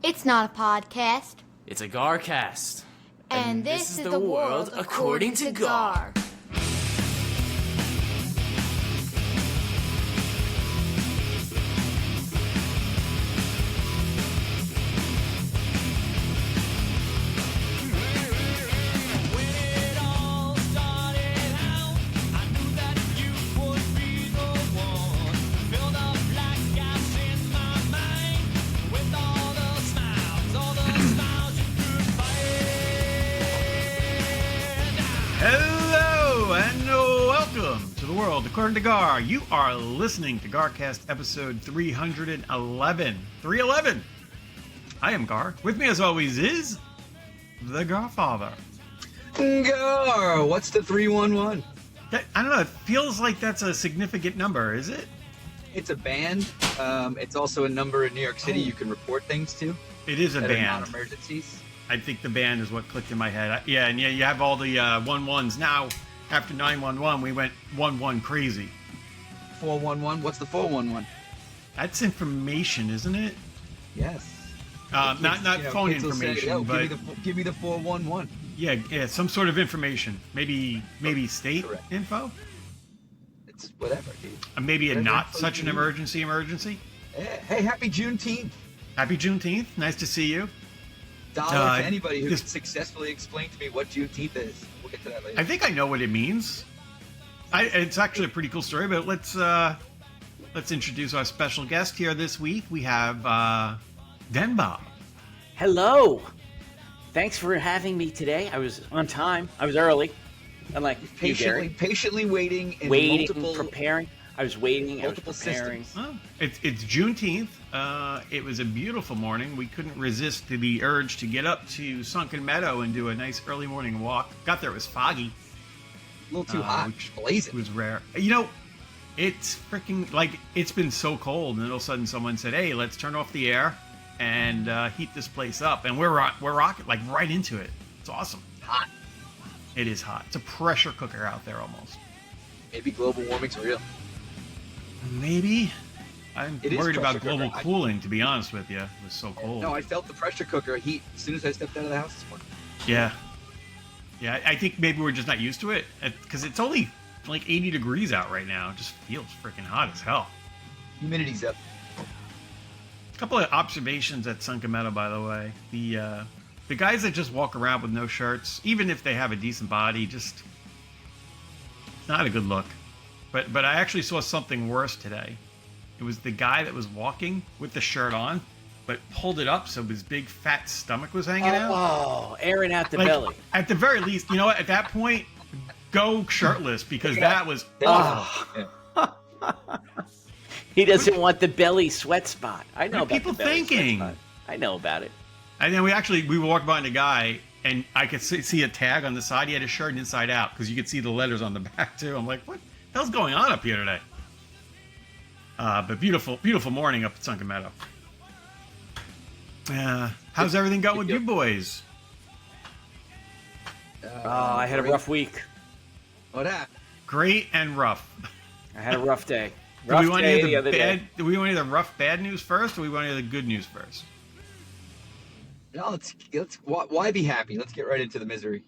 It's not a podcast. It's a GarCast. And this is the world according to Gar. Hello and welcome to the world according to Gar. You are listening to GarCast episode 311. 311. I am Gar. With me as always is the GarFather. Gar, what's the 311? I don't know, it feels like that's a significant number, is it? It's a band. It's also a number in New York City you can report things to. It is a that are band. non-emergencies. I think the band is what clicked in my head. Yeah, and you have all the 1-1s. Now, after 911, we went 1-1 crazy. 411? What's the 411? That's information, isn't it? Yes. Not phone kids will say, information, "Oh, but give me the 411. yeah, some sort of information. Maybe state Correct. info. It's whatever, dude. Maybe Whatever not info such you an need. emergency. Hey, happy Juneteenth. Happy Juneteenth. Nice to see you. Dollar to anybody who this- can successfully explain to me what Juneteenth is. We'll get to that later. I think I know what it means. It's actually a pretty cool story, but let's introduce our special guest here this week. We have DenBob. Hello. Thanks for having me today. I was on time. I was early. Unlike you, Gary. patiently waiting in Waiting, multiple preparing. I was waiting. I was multiple preparing. systems. Oh, it's Juneteenth. It was a beautiful morning. We couldn't resist the urge to get up to Sunken Meadow and do a nice early morning walk. Got there, it was foggy. A little too hot. Which Blazing. was rare. You know, it's freaking like it's been so cold, and all of a sudden someone said, "Hey, let's turn off the air and heat this place up," and we're rocking like right into it. It's awesome. Hot. It is hot. It's a pressure cooker out there almost. Maybe global warming's real. Maybe. I'm It is worried about pressure global cooker. cooling, to be honest with you. It was so cold. No, I felt the pressure cooker heat as soon as I stepped out of the house this morning. Yeah. Yeah, I think maybe we're just not used to it because it's only like 80 degrees out right now. It just feels freaking hot as hell. Humidity's up. A couple of observations at Sunken Meadow, by the way. The guys that just walk around with no shirts, even if they have a decent body, just not a good look. But I actually saw something worse today. It was the guy that was walking with the shirt on, but pulled it up so his big fat stomach was hanging out. Oh, airing out the Like, belly. At the very least, you know what? At that point, go shirtless because that was awful. Oh. He doesn't want the belly sweat spot. I know What are about people the belly thinking? sweat spot. I know about it. And then we walked by the guy, and I could see a tag on the side. He had his shirt inside out because you could see the letters on the back too. I'm like, what the hell's going on up here today? But beautiful morning up at Sunken Meadow. How's everything going with you boys? Oh, I had a rough week. What happened? Great and rough. I had a rough day. Do Rough we want to day hear the other day. Do we want to hear the rough bad news first, or we want to hear the good news first? No, let's. Why be happy? Let's get right into the misery.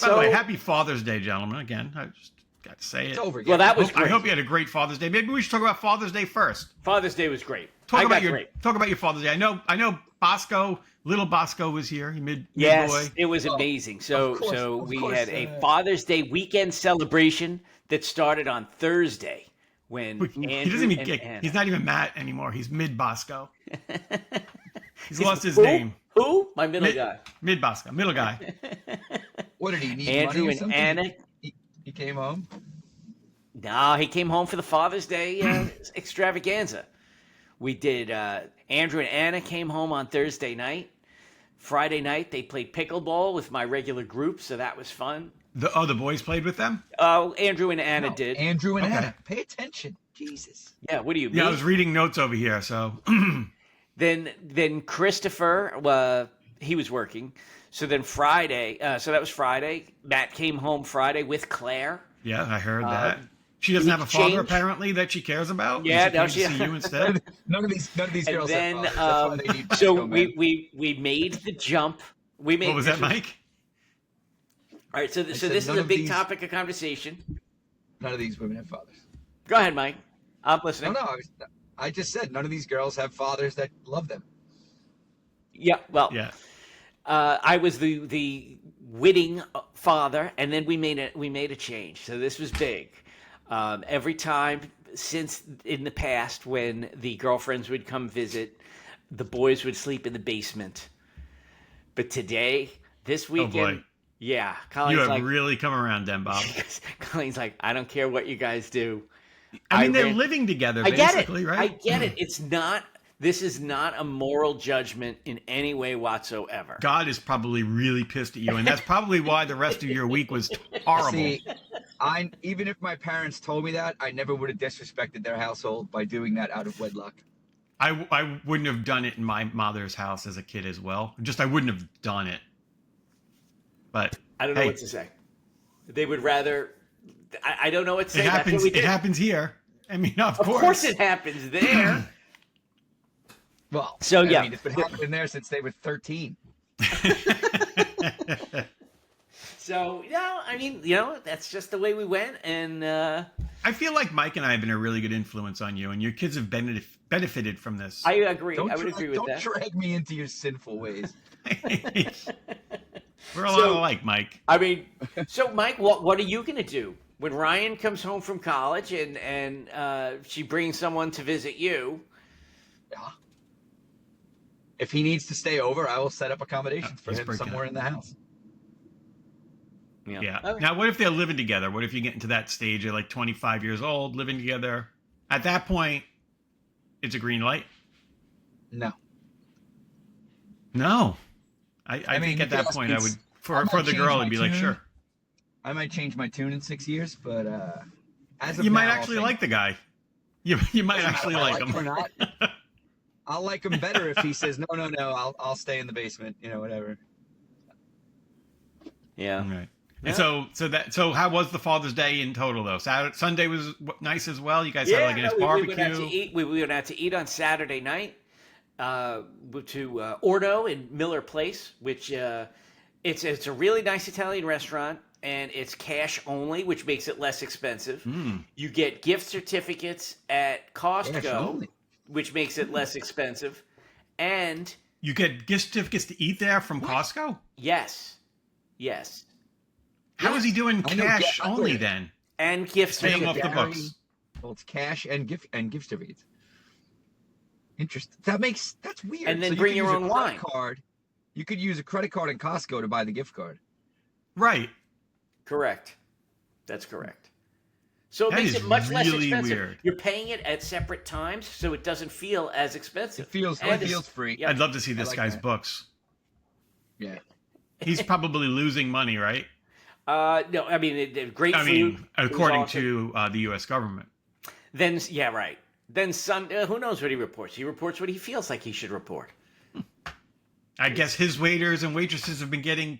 By the way, So, happy Father's Day, gentlemen. Again, I just got to say It's it. over. well, that was I great. hope you had a great Father's Day. Maybe we should talk about Father's Day first. Father's Day was great. Talk I about got great. your Father's Day. I know Bosco, little Bosco was here. He mid Yes, boy. it was amazing. So of we course, had a Father's Day weekend celebration that started on Thursday when He Andrew doesn't even and get. Anna. He's not even Matt anymore. He's mid Bosco. He's He's lost his who? name. Who? My middle guy. Mid Bosco, middle guy. What did he need? Andrew money or and something? Anna. He came home. No, he came home for the Father's Day extravaganza. We did. Andrew and Anna came home on Thursday night. Friday night they played pickleball with my regular group, so that was fun. The boys played with them. Oh, Andrew and Anna No, did. Andrew and Okay. Anna. Pay attention. Jesus. Yeah, what do you mean? Yeah, I was reading notes over here. So Then Christopher, he was working. So then Friday, so that was Friday. Matt came home Friday with Claire. yeah, I heard that. She doesn't have a father Change. apparently that she cares about. Yeah, and no, she came to see you instead. None of these And girls then, have fathers. That's why they need so disco men. we made the jump. We made What was that, Mike? All right, so said this is none a of big these- topic of conversation. None of these women have fathers. Go ahead, Mike. I'm listening. No, I just said none of these girls have fathers that love them. Yeah, well, Yeah. I was the witting father, and then we made a change. So this was big. Every time since in the past, when the girlfriends would come visit, the boys would sleep in the basement. But today, this weekend, boy. yeah, You Colleen's have like, really come around, DenBob. Colleen's like, I don't care what you guys do. I mean, they're ran- living together, I get it. basically, right? I get it. It's not. This is not a moral judgment in any way whatsoever. God is probably really pissed at you, and that's probably why the rest of your week was horrible. See, even if my parents told me that, I never would have disrespected their household by doing that out of wedlock. I wouldn't have done it in my mother's house as a kid as well. Just I wouldn't have done it. But I don't know hey, what to say. They would rather. I don't know what to say. it That's happens. what we did. It happens here. I mean, of Of course it happens there. Well, So, yeah. I mean, it's been happening there since they were 13. So, I mean, that's just the way we went. And I feel like Mike and I have been a really good influence on you, and your kids have benefited from this. I agree. I would agree with don't that. drag me into your sinful ways. We're a lot alike, Mike. I mean, so Mike, what are you going to do when Ryan comes home from college and she brings someone to visit you? Yeah. If he needs to stay over, I will set up accommodations for he's him breaking somewhere up. in the house. Yeah. Okay. Now, what if they're living together? What if you get into that stage? You're like 25 years old, living together. At that point, it's a green light. No. No. I mean, think you at that could point, ask I me- would I for might the change girl, my I'd be like, tune. sure. I might change my tune in 6 years, but as of You now, might I'll actually say- like the guy. You might actually If I like him or him. not. I'll like him better if he says no. I'll stay in the basement. Whatever. Yeah. Right. Yeah. And so how was the Father's Day in total though? Sunday was nice as well. You guys had like a nice barbecue. We went out to eat. We went out to eat on Saturday night to Ordo in Miller Place, which it's a really nice Italian restaurant, and it's cash only, which makes it less expensive. You get gift certificates at Cash Costco, only. which makes it less expensive, and You get gift certificates to eat there from Costco. yes, How is he doing I know, cash yeah, only yeah. then? and gift Paying certificates. off the books. Well, it's cash and gift certificates. Interesting. That's weird. And then you bring could your use own a credit wine. Card. You could use a credit card in Costco to buy the gift card. Right. Correct. That's correct. So it That makes is it much less really expensive. weird. You're paying it at separate times, so it doesn't feel as expensive. It feels free. Yeah. I'd love to see this like guy's that. books. Yeah. He's probably losing money, right? No, I mean, great I food. mean, It was according awesome. to the U.S. government. Then, yeah, right. Then who knows what he reports? He reports what he feels like he should report. I guess his waiters and waitresses have been getting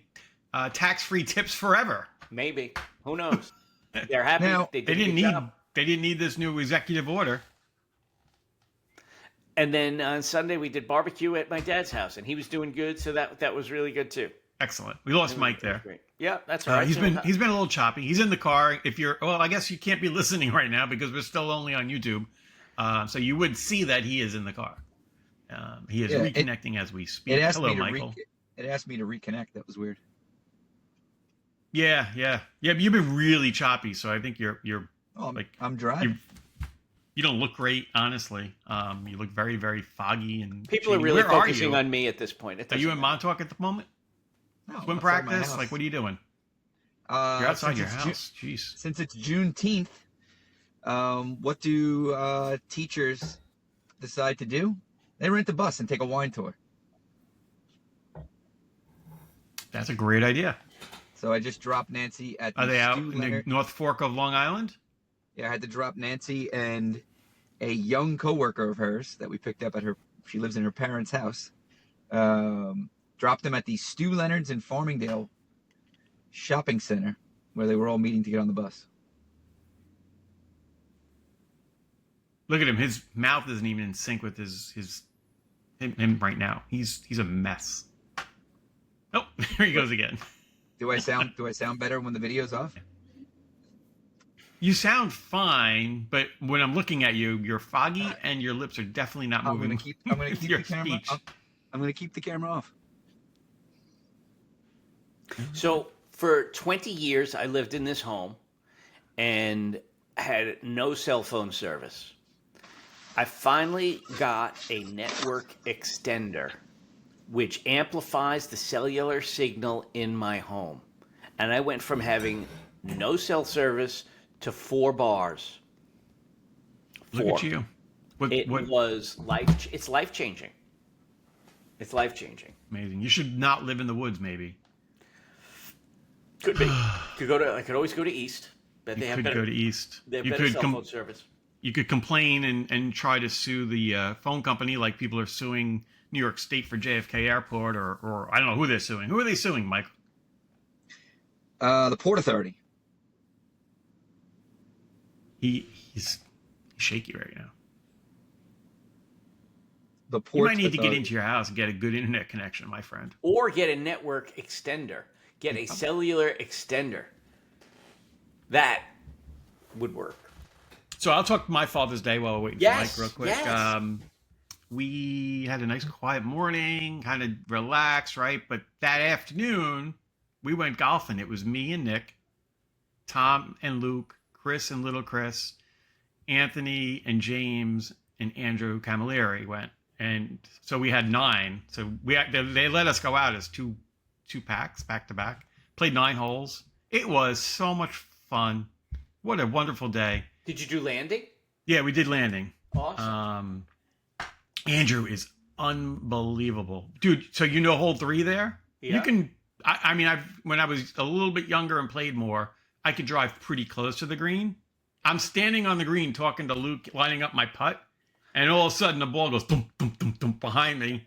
tax-free tips forever. Maybe. Who knows? They're happy. Now, they They did a didn't good need. job. They didn't need this new executive order. And then on Sunday we did barbecue at my dad's house, and he was doing good, so that was really good too. Excellent. We lost Mike there. Great. Yeah, that's all right. He's been a little choppy. He's in the car. I guess you can't be listening right now because we're still only on YouTube. So you would see that he is in the car. He is reconnecting as we speak. It asked Hello, me to Michael. it asked me to reconnect. That was weird. Yeah. But you've been really choppy, so I think you're Oh, like I'm driving. you don't look great, honestly. You look very, very foggy and People are shady. really Where are focusing you? on me at this point. Are you in Montauk at the moment? No, Swim outside my practice? house. Like, what are you doing? You're outside since your it's house. Jeez. Since it's Juneteenth, what do teachers decide to do? They rent a bus and take a wine tour. That's a great idea. So I just dropped Nancy at the Are they out Stu in the Leonard. North Fork of Long Island? Yeah, I had to drop Nancy and a young coworker of hers that we picked up at her. She lives in her parents' house. Dropped them at the Stu Leonard's in Farmingdale shopping center, where they were all meeting to get on the bus. Look at him. His mouth isn't even in sync with him right now. He's a mess. Oh, here he goes again. Do I sound better when the video's off? You sound fine, but when I'm looking at you, you're foggy and your lips are definitely not moving. I'm gonna keep your the camera. speech. I'm gonna keep the camera off. So for 20 years, I lived in this home and had no cell phone service. I finally got a network extender, which amplifies the cellular signal in my home. And I went from having no cell service to 4 bars. Look at you. It's life-changing. It's life-changing. Amazing. You should not live in the woods, maybe. Could be. I could always go to East. But they have better, go to East. They have You better could cell phone service. You could complain and try to sue the phone company like people are suing New York State for JFK Airport or I don't know who they're suing. Who are they suing, Mike? The Port Authority. He's shaky right now. The You Port might need to get Authority. into your house and get a good internet connection, my friend. Or get a network extender. Get a cellular extender. That would work. So I'll talk my Father's Day while we're waiting for Mike real quick. Yes. We had a nice quiet morning, kind of relaxed, right? But that afternoon, we went golfing. It was me and Nick, Tom and Luke, Chris and little Chris, Anthony and James and Andrew Camilleri went. And so we had 9. So they let us go out as two packs back to back. Played 9 holes. It was so much fun. What a wonderful day. Did you do landing? Yeah, we did landing. Awesome. Andrew is unbelievable, dude. So you know hole 3 there. Yeah. You can. I mean, when I was a little bit younger and played more, I could drive pretty close to the green. I'm standing on the green talking to Luke, lining up my putt, and all of a sudden the ball goes thump, thump, thump, thump behind me.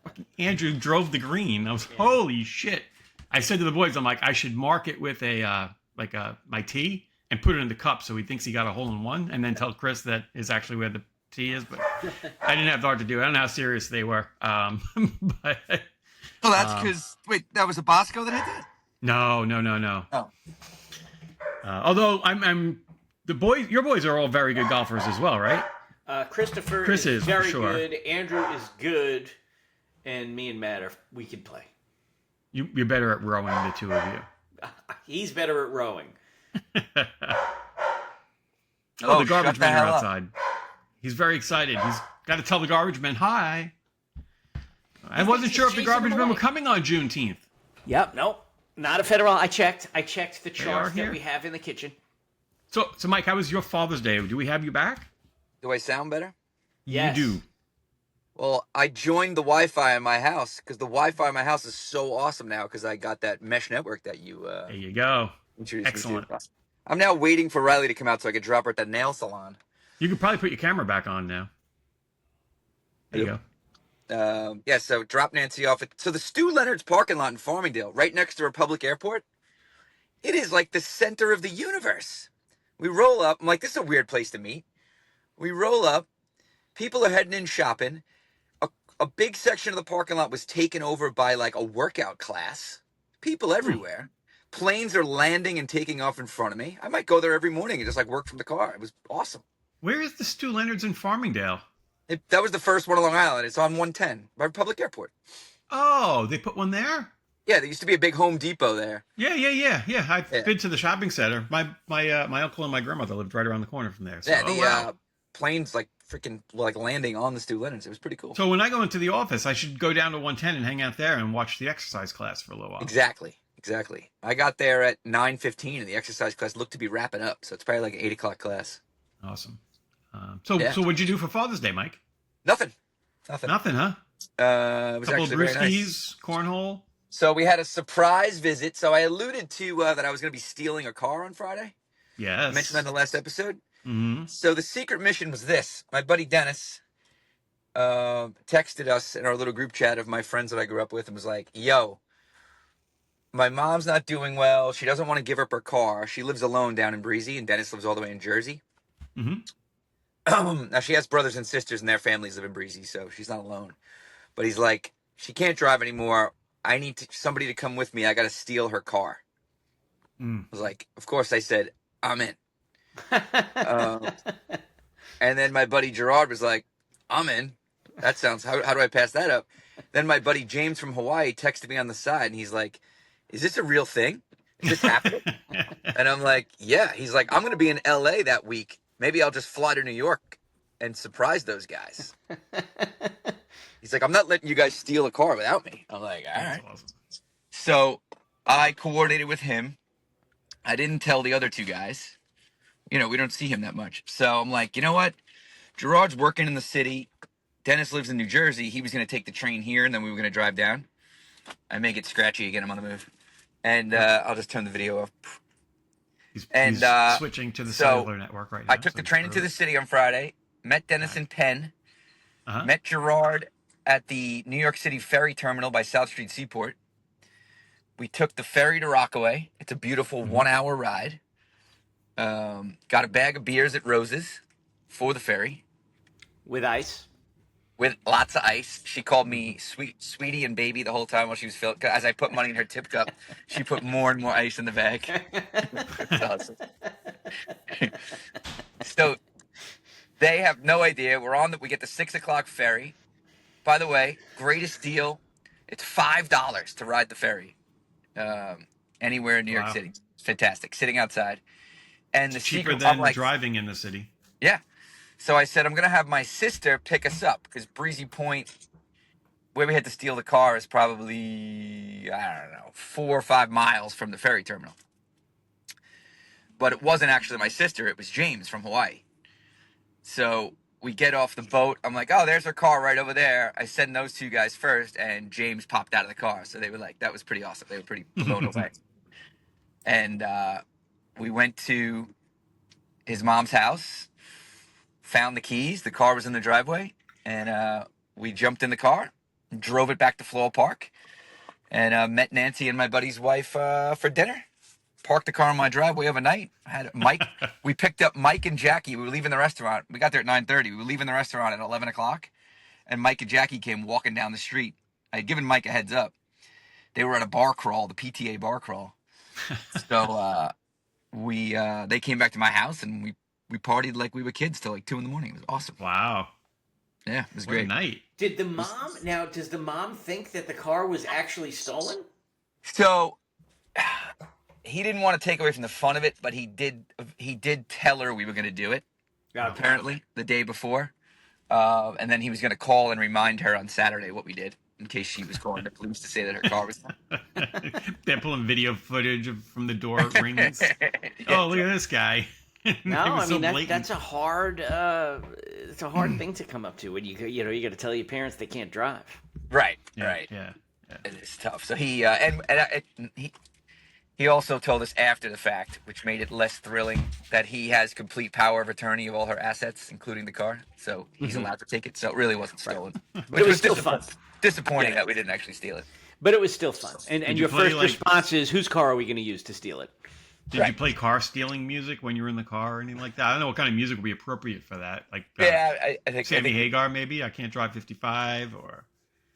Fucking Andrew drove the green. I was holy shit. I said to the boys, I'm like, I should mark it with my tee and put it in the cup so he thinks he got a hole in one, and then tell Chris that is actually where the tee is. But I didn't have the heart to do it. I don't know how serious they were. But Oh, that's because wait, that was a Bosco that hit that? no. Oh, Although your boys are all very good golfers as well, right? Chris is, is very for sure. good. Andrew is good. And me and Matt we can play. You're better at rowing, the two of you. He's better at rowing. The garbage men are outside. He's very excited. He's got to tell the garbage men hi. I wasn't sure if the garbage men were coming on Juneteenth. Yep. Nope. Not a federal. I checked the are charts here? that we have in the kitchen. So Mike, how was your Father's Day? Do we have you back? Do I sound better? Yes. You do. Well, I joined the Wi-Fi in my house because the Wi-Fi in my house is so awesome now because I got that mesh network that you There you go. introduced Excellent. me to. I'm now waiting for Riley to come out so I could drop her at that nail salon. You could probably put your camera back on now. There you go. Yeah, so drop Nancy off at the Stu Leonard's parking lot in Farmingdale, right next to Republic Airport. It is like the center of the universe. We roll up. I'm like, this is a weird place to meet. We roll up. People are heading in shopping. A big section of the parking lot was taken over by like a workout class. People everywhere. Planes are landing and taking off in front of me. I might go there every morning and just like work from the car. It was awesome. Where is the Stu Leonard's in Farmingdale? That was the first one on Long Island. It's on 110 by Republic Airport. Oh, they put one there? Yeah, there used to be a big Home Depot there. Yeah. I've been to the shopping center. My uncle and my grandmother lived right around the corner from there. So, Yeah, the planes like freaking like landing on the Stu Leonard's. It was pretty cool. So when I go into the office, I should go down to 110 and hang out there and watch the exercise class for a little while. Exactly. I got there at 9:15 and the exercise class looked to be wrapping up. So it's probably like an 8 o'clock class. Awesome. So what'd you do for Father's Day, Mike? Nothing, Nothing, huh? It was Couple of actually very brewskis, nice. cornhole. So we had a surprise visit. So I alluded to that I was going to be stealing a car on Friday. Yes. I mentioned that in the last episode. Mm-hmm. So the secret mission was this. My buddy Dennis texted us in our little group chat of my friends that I grew up with and was like, yo, my mom's not doing well. She doesn't want to give up her car. She lives alone down in Breezy, and Dennis lives all the way in Jersey. Mm-hmm. now she has brothers and sisters and their families live in Breezy, so she's not alone. But he's like, she can't drive anymore. I need somebody to come with me. I got to steal her car. I was like, of course. I said, I'm in. And then my buddy Gerard was like, I'm in. That sounds, how do I pass that up? Then my buddy James from Hawaii texted me on the side, and he's like, is this a real thing? Is this happening? And I'm like, yeah. He's like, I'm going to be in LA that week. Maybe I'll just fly to New York and surprise those guys. He's like, I'm not letting you guys steal a car without me. I'm like, all right. Awesome. So I coordinated with him. I didn't tell the other two guys. We don't see him that much. So I'm like, you know what? Gerard's working in the city. Dennis lives in New Jersey. He was going to take the train here, and then we were going to drive down. I make it scratchy, get him on the move. And I'll just turn the video off. He's switching to the cellular network right now. I took the train into the city on Friday, met Dennis in Penn, met Gerard at the New York City ferry terminal by South Street Seaport. We took the ferry to Rockaway. It's a beautiful 1-hour ride. Got a bag of beers at Rose's for the ferry. With ice? With lots of ice. She called me sweetie and baby the whole time while she was filling. As I put money in her tip cup, she put more and more ice in the bag. It's awesome. So they have no idea. We get the 6 o'clock ferry. By the way, greatest deal. It's $5 to ride the ferry. Anywhere in New York City. It's fantastic. Sitting outside. And the cheaper secret, than driving in the city. Yeah. So I said, I'm going to have my sister pick us up because Breezy Point, where we had to steal the car, is probably, 4 or 5 miles from the ferry terminal. But it wasn't actually my sister. It was James from Hawaii. So we get off the boat. I'm like, oh, there's her car right over there. I send those two guys first, and James popped out of the car. So they were like, that was pretty awesome. They were pretty blown away. And we went to his mom's house, found the keys. The car was in the driveway, and we jumped in the car, drove it back to Floral Park, and met Nancy and my buddy's wife for dinner. Parked the car in my driveway overnight. I had Mike. We picked up Mike and Jackie. We were leaving the restaurant. We got there at 9:30. We were leaving the restaurant at 11 o'clock, and Mike and Jackie came walking down the street. I had given Mike a heads up. They were at a bar crawl, the PTA bar crawl. So they came back to my house, and we partied like we were kids till like 2 a.m. It was awesome. Wow. Yeah, it was what great. A night. Does the mom think that the car was actually stolen? So he didn't want to take away from the fun of it, but he did tell her we were going to do it, apparently, the day before. And then he was going to call and remind her on Saturday what we did, in case she was calling the police to say that her car was They're pulling video footage from the door rings. Oh, look at this guy. No, I mean, that's a hard thing to come up to when you got to tell your parents they can't drive. Right. Yeah, right. Yeah. It's tough. So he also told us after the fact, which made it less thrilling, that he has complete power of attorney of all her assets, including the car. So he's allowed to take it. So it really wasn't stolen. But it was still fun. Disappointing that we didn't actually steal it. But it was still fun. And your first response is, whose car are we going to use to steal it? Did you play car stealing music when you were in the car or anything like that? I don't know what kind of music would be appropriate for that. Like I think Sammy Hagar, maybe. I Can't Drive 55, or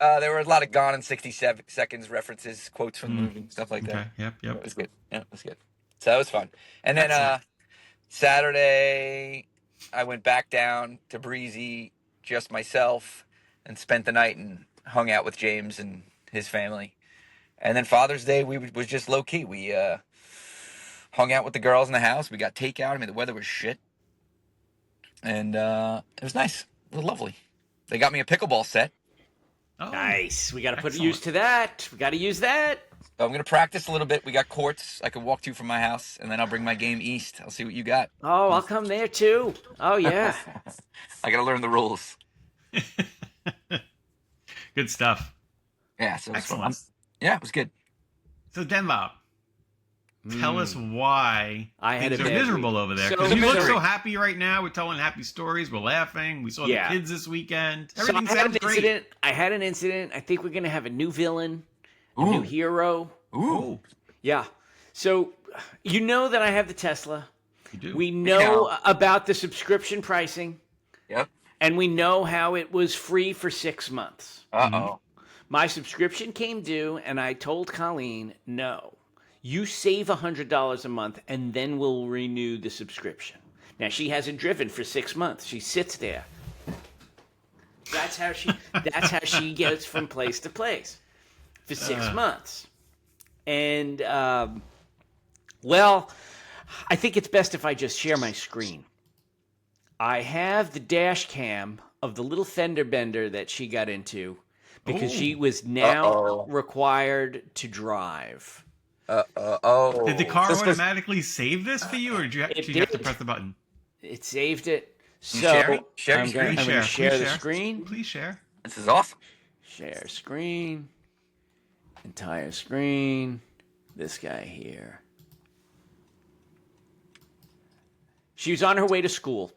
there were a lot of Gone in 60 Seconds references, quotes from the movie, stuff like that. Yep. It was good. Yeah, it was good. So that was fun. And then Saturday, I went back down to Breezy, just myself, and spent the night and hung out with James and his family. And then Father's Day, was just low key. We hung out with the girls in the house. We got takeout. I mean, the weather was shit. And it was nice. It was lovely. They got me a pickleball set. Oh, nice. We got to put use to that. We got to use that. So I'm going to practice a little bit. We got courts I can walk to from my house, and then I'll bring my game east. I'll see what you got. Oh, I'll come there too. Oh, yeah. I got to learn the rules. Good stuff. Yeah, so it was excellent. Fun. Yeah, it was good. So, DenBob, tell us why things are miserable over there. Because you look so happy right now. We're telling happy stories. We're laughing. We saw the kids this weekend. Everything sounds great. I had an incident. I think we're going to have a new villain, a new hero. Ooh. Yeah. So, you know that I have the Tesla. You do. We know about the subscription pricing. And we know how it was free for 6 months. Uh-oh. My subscription came due, and I told Colleen, no, you save $100 a month, and then we'll renew the subscription. Now, she hasn't driven for 6 months. She sits there. That's how she gets from place to place for 6 months. And, well, I think it's best if I just share my screen. I have the dash cam of the little fender bender that she got into because she was now required to drive. Did the car automatically save this for you, or did you have to press the button? It saved it. So Share I'm going to share the screen. Please share. This is awesome. Share screen. Entire screen. This guy here. She was on her way to school.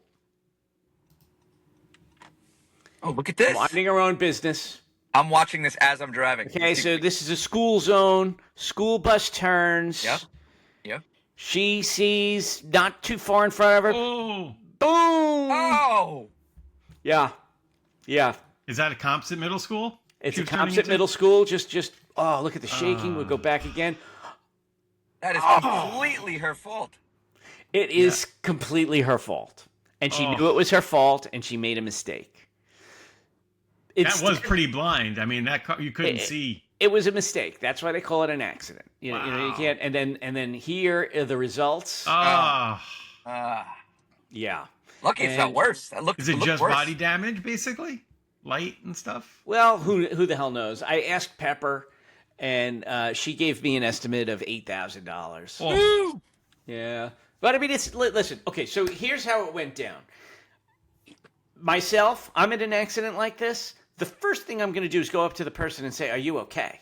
Oh, look at this. Minding her own business. I'm watching this as I'm driving. Okay, so this is a school zone. School bus turns. Yep. Yep. She sees not too far in front of her. Oh. Boom! Oh! Yeah. Yeah. Is that a Compton middle school? It's a Compton middle school. Just oh, look at the shaking. We'll go back again. That is completely her fault. It is completely her fault. And she knew it was her fault, and she made a mistake. That was pretty blind. I mean, that car, you couldn't see. It was a mistake. That's why they call it an accident. You know, you can't. And then here are the results. Yeah. Lucky it's not worse. Is it just body damage, basically? Light and stuff? Well, who the hell knows? I asked Pepper, and she gave me an estimate of $8,000. Woo! Yeah. But I mean, listen. Okay, so here's how it went down. Myself, I'm in an accident like this. The first thing I'm going to do is go up to the person and say, "Are you okay?"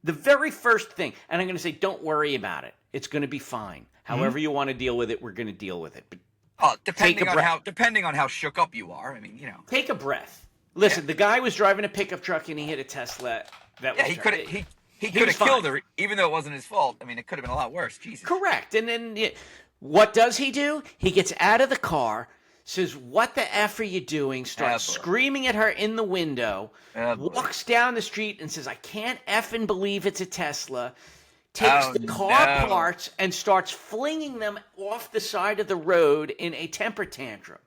The very first thing, and I'm going to say, "Don't worry about it. It's going to be fine. However you want to deal with it, we're going to deal with it." But depending on how shook up you are, I mean, you know. Take a breath. Listen, the guy was driving a pickup truck and he hit a Tesla. He could have killed her, even though it wasn't his fault. I mean, it could have been a lot worse. Jesus. Correct. And then what does he do? He gets out of the car, says, "What the F are you doing?" Starts screaming at her in the window, walks down the street and says, "I can't effing believe it's a Tesla." Takes the car parts and starts flinging them off the side of the road in a temper tantrum.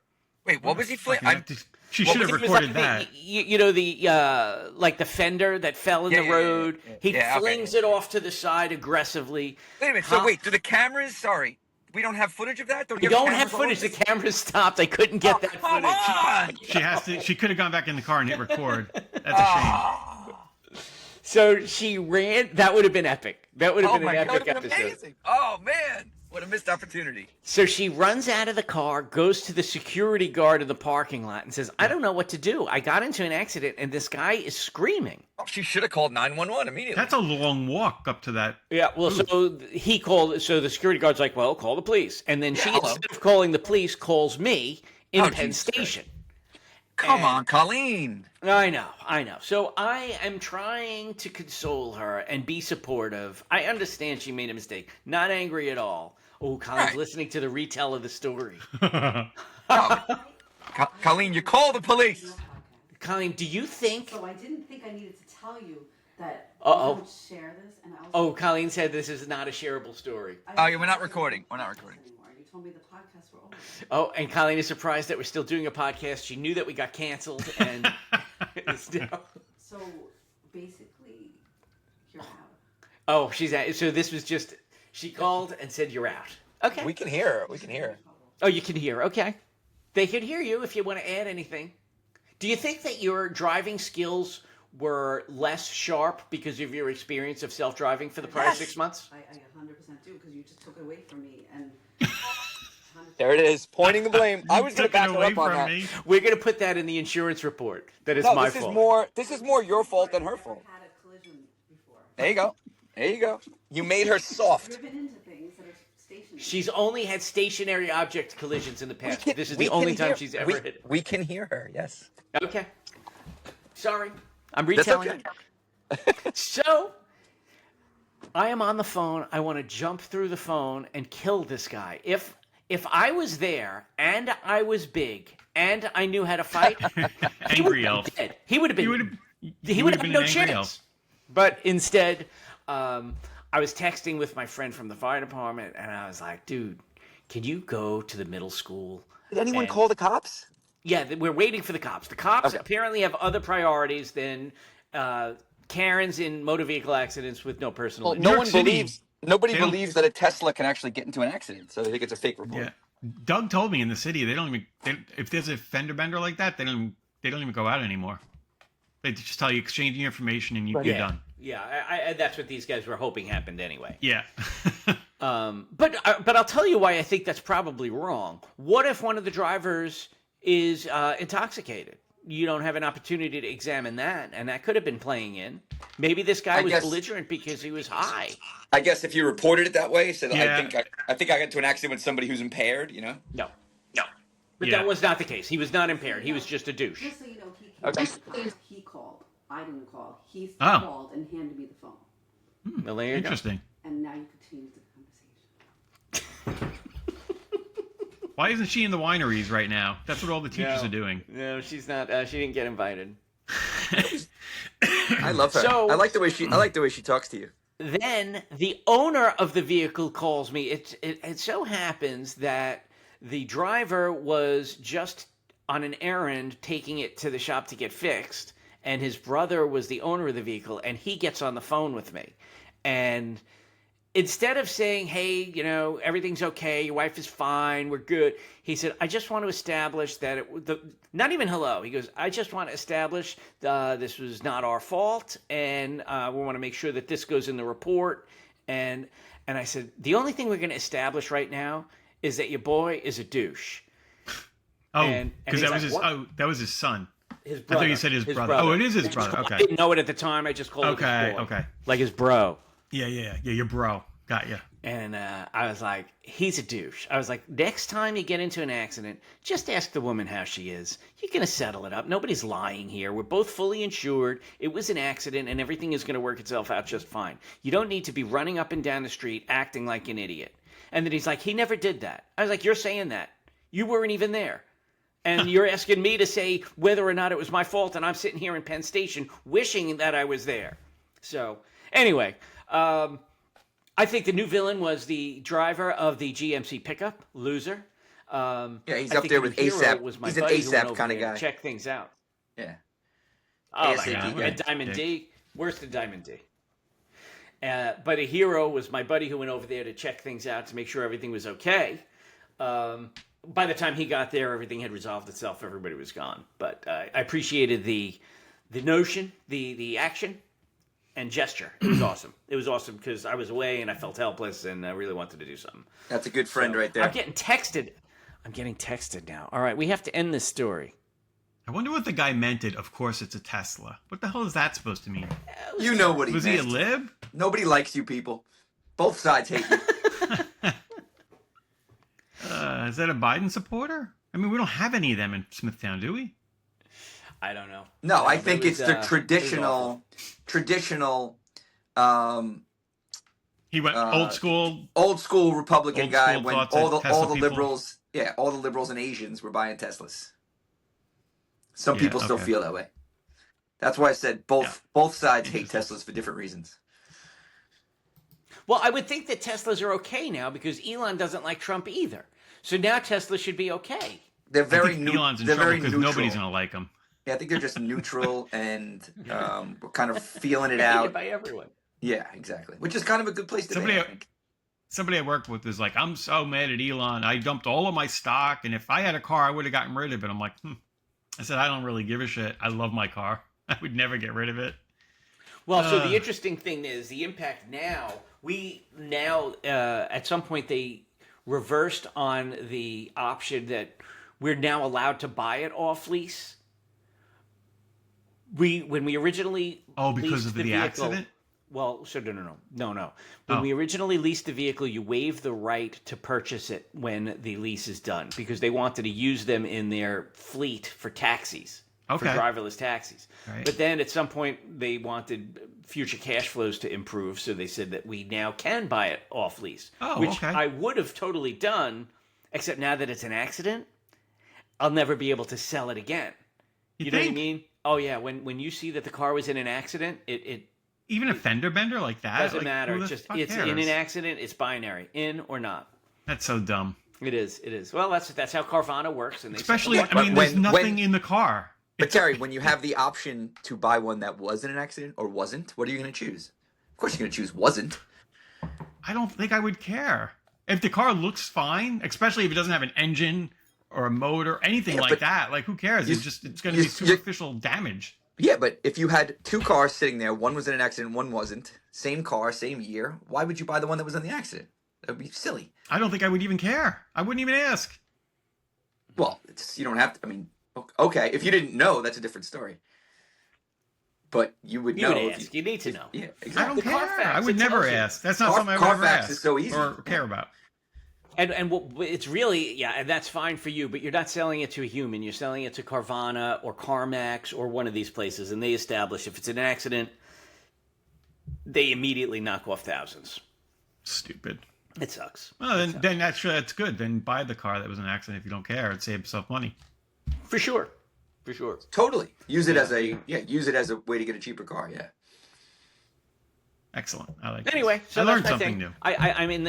Wait, what was he flinging? She should have recorded that. You know, like the fender that fell in the road. He flings it off to the side aggressively. Wait a minute. So wait, do the cameras? Sorry, we don't have footage of that. We don't have footage. The cameras stopped. I couldn't get that footage. She could have gone back in the car and hit record. That's a shame. So she ran. That would have been epic. That would have been an epic episode. Amazing. Oh man, what a missed opportunity. So she runs out of the car, goes to the security guard in the parking lot, and says, "I don't know what to do. I got into an accident, and this guy is screaming." Oh, she should have called 911 immediately. That's a long walk up to that. Yeah. Well, so he called. So the security guard's like, "Well, call the police," and then she, instead of calling the police, calls me in Penn Station. Come on, Colleen. I know. So I am trying to console her and be supportive. I understand she made a mistake. Not angry at all. Oh, Colin's listening to the retell of the story. Colleen, you call the police. Colleen, do you think... So I didn't think I needed to tell you that we don't share this. And I was Colleen said this is not a shareable story. We're not recording. We're not recording. You told me the podcast were over. Oh, and Colleen is surprised that we're still doing a podcast. She knew that we got canceled, and So basically, you're out. Oh, she's out. So this was just she called and said you're out. Okay. We can hear her. Oh, you can hear. Okay. They could hear you if you want to add anything. Do you think that your driving skills were less sharp because of your experience of self-driving for the prior 6 months? I 100% do, because you just took it away from me. And there it is, pointing the blame. I was going to back her up on that. We're going to put that in the insurance report. That is my fault. This is more your fault than her fault. I've had a collision before. There you go. You made her soft. Driven into things that are stationary. She's only had stationary object collisions in the past. This is the only time she's ever hit it. We can hear her, yes. Okay. Sorry. I'm retelling it. So, I am on the phone. I want to jump through the phone and kill this guy. If I was there and I was big and I knew how to fight, Angry elf. dead. He would have been. He would have been no an angry chance. elf. But instead, I was texting with my friend from the fire department, and I was like, "Dude, can you go to the middle school?" Did anyone And- call the cops? Yeah, we're waiting for the cops. The cops Okay. apparently have other priorities than Karens in motor vehicle accidents with no personal. Well, injury. no one City, believes. Nobody they don't- believes that a Tesla can actually get into an accident, so they think it's a fake report. Yeah. Doug told me in the city they don't even if there's a fender bender like that, they don't even go out anymore. They just tell you exchange your information and you're done. Yeah, I that's what these guys were hoping happened anyway. Yeah. But I'll tell you why I think that's probably wrong. What if one of the drivers is intoxicated? You don't have an opportunity to examine that, and that could have been playing in. Maybe this guy was belligerent because he was high. I guess if you reported it that way, said Yeah. I think I got into an accident with somebody who's impaired, you know? No. But Yeah. that was not the case. He was not impaired. He was just a douche. Just so you know, Okay. he called. I didn't call. He Oh. called and handed me the phone. Well, there you go. Interesting. And now you can change the conversation. Why isn't she in the wineries right now? That's what all the teachers are doing. No, she's not. She didn't get invited. I love her. So- I like the way she talks to you. Then the owner of the vehicle calls me. It so happens that the driver was just on an errand taking it to the shop to get fixed, and his brother was the owner of the vehicle, and he gets on the phone with me. And instead of saying, hey, everything's okay, your wife is fine, we're good, he said, I just want to establish that not even hello. He goes, I just want to establish this was not our fault, and we want to make sure that this goes in the report. And I said, the only thing we're going to establish right now is that your boy is a douche. Oh, And because he's that was like, his. "What?" Oh, that was his son. His I brother. thought you said his brother. Oh, it is his brother. I Okay. didn't know it at the time. I just called it his boy. Okay. Like his bro. Yeah. Your bro. Got you. And I was like, he's a douche. I was like, next time you get into an accident, just ask the woman how she is. You're going to settle it up. Nobody's lying here. We're both fully insured. It was an accident, and everything is going to work itself out just fine. You don't need to be running up and down the street acting like an idiot. And then he's like, he never did that. I was like, you're saying that. You weren't even there. And you're asking me to say whether or not it was my fault, and I'm sitting here in Penn Station wishing that I was there. So, anyway, I think the new villain was the driver of the GMC pickup, Loser. Yeah, he's I up think there the with hero ASAP. was my He's an buddy who went ASAP over kind of there to guy. check things out. Yeah. Oh, my ASAP God. guy. And Diamond Dick. D. Worse than Diamond D. But a hero was my buddy who went over there to check things out to make sure everything was okay. By the time he got there, everything had resolved itself. Everybody was gone. But I appreciated the notion, the action, and gesture. It was awesome. It was awesome because I was away and I felt helpless and I really wanted to do something. That's a good friend So, right there. I'm getting texted now. All right, we have to end this story. I wonder what the guy meant it. Of course, it's a Tesla. What the hell is that supposed to mean? You know what he Was he a meant. lib? Nobody likes you people. Both sides hate you. Is that a Biden supporter? I mean, we don't have any of them in Smithtown, do we? I don't know. No, I but think it it's was, the it was traditional, He went old school. old school Republican Old guy school when thoughts all that the Tesla people- liberals, all the liberals and Asians were buying Teslas. Some Yeah, people still okay. feel that way. That's why I said both sides hate Teslas for different reasons. Well, I would think that Teslas are okay now because Elon doesn't like Trump either. So now Tesla should be okay. They're I very think Elon's in they're trouble very because neutral. nobody's gonna like him. Yeah, I think they're just neutral and we're kind of feeling it Hated out. by everyone. Yeah, exactly. Which is kind of a good place to Somebody- be, I think. Somebody I work with is like, I'm so mad at Elon. I dumped all of my stock, and if I had a car, I would have gotten rid of it. I'm like, I said, I don't really give a shit. I love my car. I would never get rid of it. Well, so the interesting thing is the impact now. At some point they reversed on the option that we're now allowed to buy it off lease. When we originally Because leased of the vehicle- accident? Well, so no. When we originally leased the vehicle, you waive the right to purchase it when the lease is done because they wanted to use them in their fleet for taxis, for driverless taxis. Right. But then at some point they wanted future cash flows to improve, so they said that we now can buy it off lease, Oh, which okay. I would have totally done, except now that it's an accident, I'll never be able to sell it again. You know what I mean? Oh yeah, when you see that the car was in an accident, it even a fender bender like that doesn't like, matter. who the Just fuck it's cares? in an accident. It's binary, in or not. That's so dumb. It is. It is. Well, that's how Carvana works, and they Especially, say, I mean, there's nothing when- in the car. But Terry, when you have the option to buy one that was in an accident or wasn't, what are you going to choose? Of course, you're going to choose wasn't. I don't think I would care if the car looks fine, especially if it doesn't have an engine or a motor, anything like that. Like, who cares? It's going to be superficial damage. Yeah, but if you had two cars sitting there, one was in an accident, one wasn't, same car, same year, why would you buy the one that was in the accident? That would be silly. I don't think I would even care. I wouldn't even ask. Well, you don't have to. I mean, okay, if you didn't know, that's a different story. But you would know. You would ask. You need to know. Yeah, I exactly. don't care. Carfax, I would it never tells you. ask. That's not something I would ever Carfax ask is so easy. or care about. And it's really, and that's fine for you, but you're not selling it to a human. You're selling it to Carvana or CarMax or one of these places, and they establish if it's an accident, they immediately knock off thousands. Stupid. It sucks. Well, then that's good. Then buy the car that was an accident if you don't care. It'd save yourself money. For sure. For sure. Totally. Use it as a way to get a cheaper car. Yeah. Excellent. I like. Anyway, this. so I that's learned my something thing. new.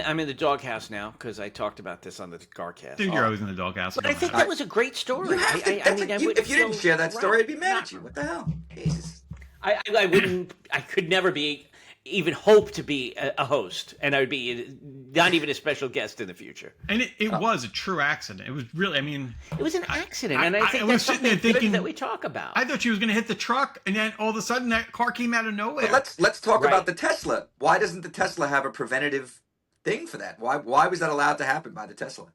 I'm in the doghouse now because I talked about this on the GarCast. Dude, you're always in the doghouse. But I think that was a great story. If you didn't share that story, I'd be mad at you. What the hell? Jesus. I wouldn't. I could never be even hope to be a host, and I would be not even a special guest in the future. And it was a true accident. It was really. I mean, It was an accident, and I think was that's sitting there something good thinking- that we talk about. I thought she was going to hit the truck, and then all of a sudden that car came out of nowhere. But let's talk Right. about the Tesla. Why doesn't the Tesla have a preventative thing for that? Why was that allowed to happen by the Tesla?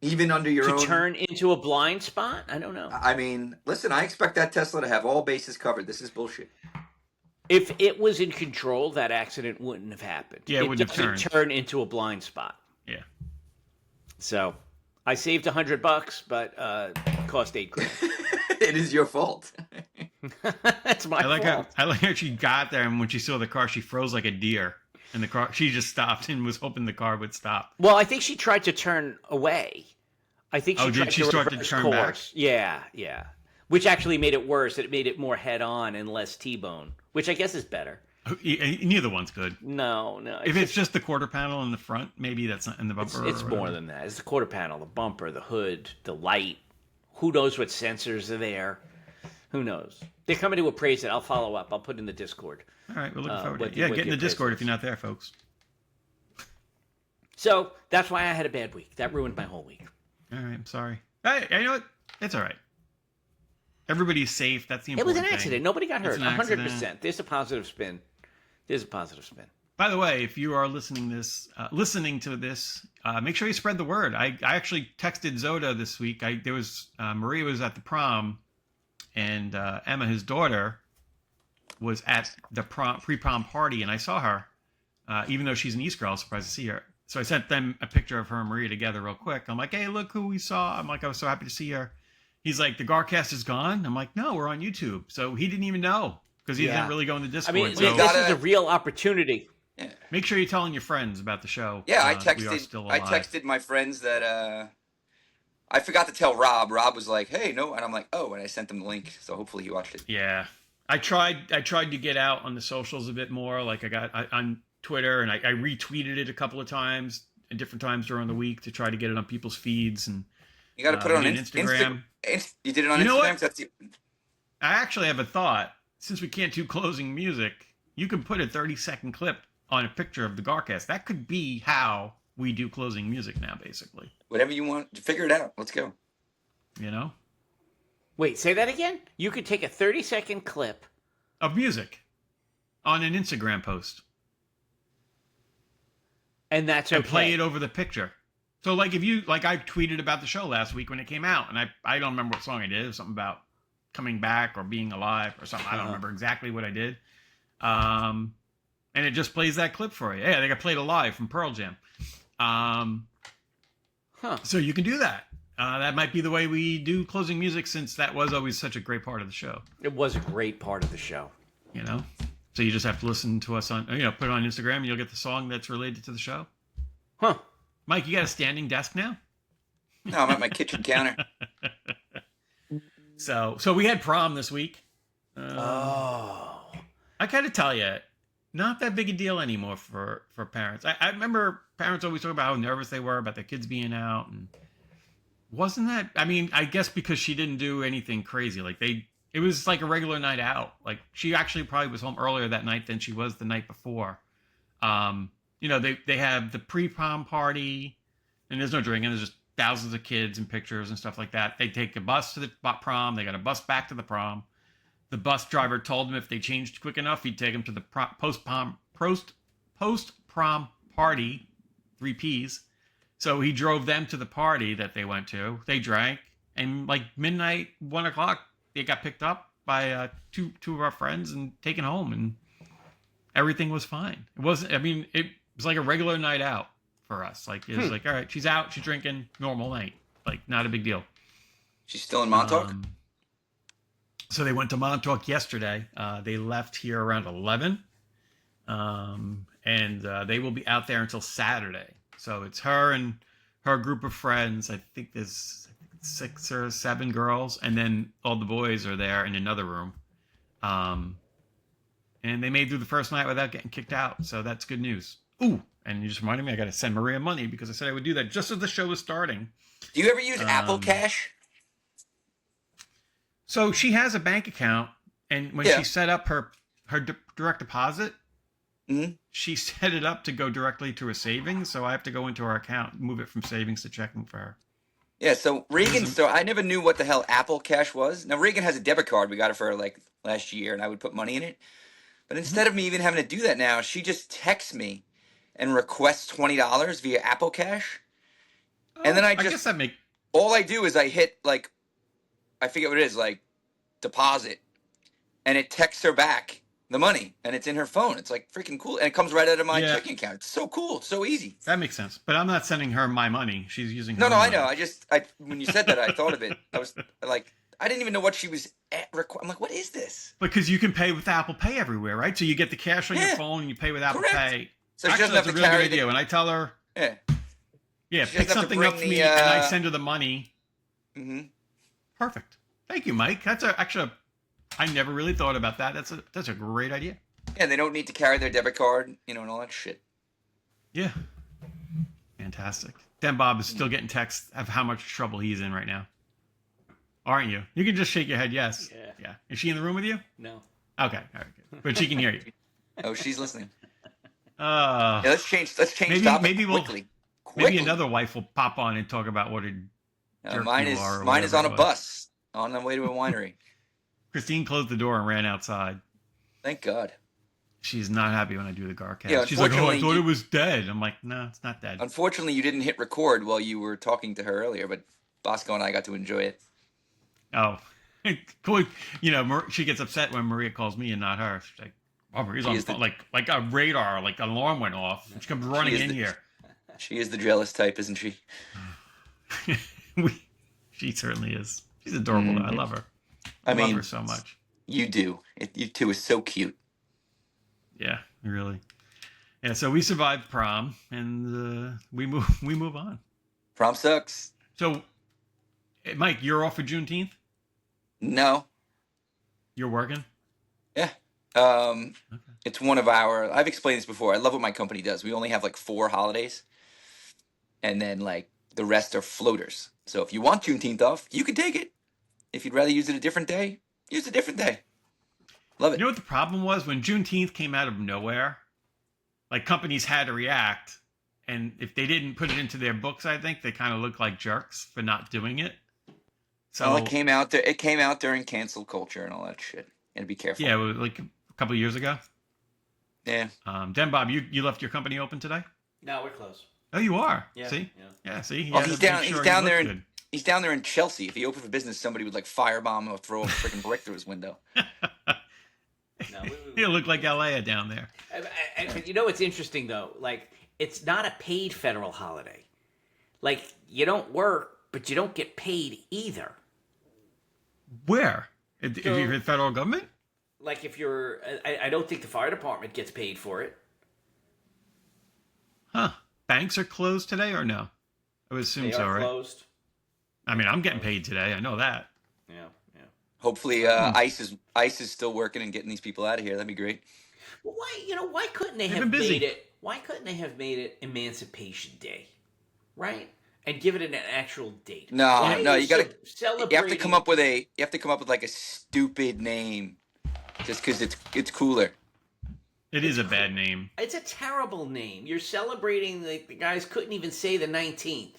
Even under your to own turn into a blind spot? I don't know. I mean, listen, I expect that Tesla to have all bases covered. This is bullshit. If it was in control, that accident wouldn't have happened. Yeah, it wouldn't have doesn't turned. turn into a blind spot. Yeah. So, I saved $100, but it cost $8,000. It is your fault. That's my I fault. like how she got there, and when she saw the car, she froze like a deer. And the car, she just stopped and was hoping the car would stop. Well, I think she tried to turn away. I think she Oh, tried did she to start to reverse turn course. Yeah. Which actually made it worse. It made it more head-on and less T-bone, which I guess is better. Neither one's good. No. If it's just the quarter panel in the front, maybe that's not in the bumper. It's more than that. It's the quarter panel, the bumper, the hood, the light. Who knows what sensors are there? Who knows? They're coming to appraise it. I'll follow up. I'll put in the Discord. All right, we're looking forward to what it. the- Yeah, what get in the the Discord appraisal if you're not there, folks. So that's why I had a bad week. That ruined my whole week. All right, I'm sorry. Hey, you know what? It's all right. Everybody's safe. That's the It was important an thing. accident. Nobody got hurt. It's an accident. 100%. There's a positive spin. By the way, if you are listening to this, make sure you spread the word. I actually texted Zoda this week. Maria was at the prom, and Emma, his daughter, was at the pre-prom party, and I saw her. Even though she's an East girl, I was surprised to see her. So I sent them a picture of her and Maria together real quick. I'm like, hey, look who we saw. I'm like, I was so happy to see her. He's like, the GarCast is gone? I'm like, no, we're on YouTube. So he didn't even know because he didn't really go into Discord. I mean, so this is a real opportunity. make sure you're telling your friends about the show. Yeah, We are still I alive. texted my friends that I forgot to tell Rob. Rob was like, "Hey, no," and I'm like, "Oh," and I sent him the link. So hopefully he watched it. Yeah, I tried to get out on the socials a bit more. Like on Twitter, and I retweeted it a couple of times at different times during the week to try to get it on people's feeds. And You got to put it on Instagram. You did it on You know Instagram. what? That's I actually have a thought. Since we can't do closing music, you can put a 30-second clip on a picture of the GarCast. That could be how we do closing music now, basically. whatever you want. Figure it out. Let's go. You know, Wait, say that again? You could take a 30-second clip. of music on an Instagram post. And that's okay. And play it over the picture. So like I tweeted about the show last week when it came out, and I don't remember what song I did. It was something about coming back or being alive or something. I don't remember exactly what I did. And it just plays that clip for you. Yeah, they got played alive from Pearl Jam. So you can do that. That might be the way we do closing music, since that was always such a great part of the show. It was a great part of the show. You know? So you just have to listen to us on, put it on Instagram and you'll get the song that's related to the show. Huh. Mike, you got a standing desk now? No, I'm at my kitchen counter. So we had prom this week. Oh. I gotta tell you, not that big a deal anymore for parents. I remember parents always talk about how nervous they were about their kids being out, and wasn't that? I mean, I guess because she didn't do anything crazy. Like it was like a regular night out. Like she actually probably was home earlier that night than she was the night before. They have the pre-prom party, and there's no drinking. There's just thousands of kids and pictures and stuff like that. They take a bus to the prom. They got a bus back to the prom. The bus driver told them if they changed quick enough, he'd take them to the post-prom party, 3 Ps. So he drove them to the party that they went to. They drank, and like midnight, 1 o'clock, they got picked up by two of our friends and taken home, and everything was fine. It wasn't. I mean, it was like a regular night out for us. Like it was like, all right, she's out, she's drinking, normal night, like not a big deal. She's still in Montauk. So they went to Montauk yesterday. They left here around 11, and they will be out there until Saturday. So it's her and her group of friends. I think there's 6 or 7 girls, and then all the boys are there in another room. And they made it through the first night without getting kicked out. So that's good news. Ooh, and you just reminded me I got to send Maria money because I said I would do that just as the show was starting. Do you ever use Apple Cash? So she has a bank account, and when she set up her direct deposit, she set it up to go directly to her savings. So I have to go into her account, move it from savings to checking for her. Yeah, so Reagan, I never knew what the hell Apple Cash was. Now, Reagan has a debit card. We got it for her like last year, and I would put money in it. But instead of me even having to do that now, she just texts me and requests $20 via Apple Cash. And then I guess that all I do is I hit like, I forget what it is, like deposit, and it texts her back the money, and it's in her phone. It's like freaking cool, and it comes right out of my checking account. It's so cool, so ezy. That makes sense. But I'm not sending her my money. She's using her No, money. I know. I when you said that, I thought of it. I was like, I didn't even know what she was at. I'm like, what is this? Because you can pay with Apple Pay everywhere, right? So you get the cash on your phone, and you pay with Apple Pay. So actually, she doesn't have that's to a really carry good idea. When I tell her, she pick something up for me, and I send her the money. Perfect. Thank you, Mike. That's I never really thought about that. That's a great idea. Yeah, they don't need to carry their debit card, and all that shit. Yeah. Fantastic. DenBob is still getting texts of how much trouble he's in right now. Aren't you? You can just shake your head yes. Yeah. Is she in the room with you? No. Okay. All right. Good. But she can hear you. Oh, she's listening. Let's change topic maybe quickly. Maybe another wife will pop on and talk about what mine is on a bus on the way to a winery. Christine closed the door and ran outside. Thank God. She's not happy when I do the GarCast. Yeah, she's like, I thought it was dead. I'm like, no, it's not dead. Unfortunately, you didn't hit record while you were talking to her earlier, but Bosco and I got to enjoy it. Oh. Cool. She gets upset when Maria calls me and not her. She's like, oh, Maria's on the phone. Like a radar, like an alarm went off. She comes running in here. She is the jealous type, isn't she? She certainly is. She's adorable, though. I love her. I love her so much. You do. You two is so cute. Yeah, really. Yeah, so we survived prom, and we move on. Prom sucks. So, Mike, you're off for Juneteenth? No. You're working? Yeah. Okay. It's one of I've explained this before. I love what my company does. We only have like 4 holidays, and then like the rest are floaters. So if you want Juneteenth off, you can take it. If you'd rather use it a different day, use a different day. Love it. You know what the problem was? When Juneteenth came out of nowhere, like companies had to react, and if they didn't put it into their books, I think they kind of looked like jerks for not doing it. So it came out there. It came out during cancel culture and all that shit. And be careful. Yeah, like a couple of years ago. Yeah. DenBob, you left your company open today? No, we're closed. Oh, you are. Yeah. See? Yeah. See. He's down there. He's down there in Chelsea. If he opened for business, somebody would like firebomb him or throw a freaking brick through his window. No, you look like LA down there. It's interesting though. Like, it's not a paid federal holiday. Like, you don't work, but you don't get paid either. Where? If you're in federal government? Like, if you're, I don't think the fire department gets paid for it. Huh? Banks are closed today or no? I would assume so, right? Closed. I mean, I'm getting paid today. I know that. Yeah. Hopefully, ice is still working and getting these people out of here. That'd be great. Well, why couldn't they They've have been busy. made it? Why couldn't they have made it Emancipation Day, right? And give it an actual date. No, Why are you gotta. celebrating? You have to come up with like a stupid name, just because it's cooler. It is a bad name. It's a terrible name. You're celebrating the guys couldn't even say the 19th.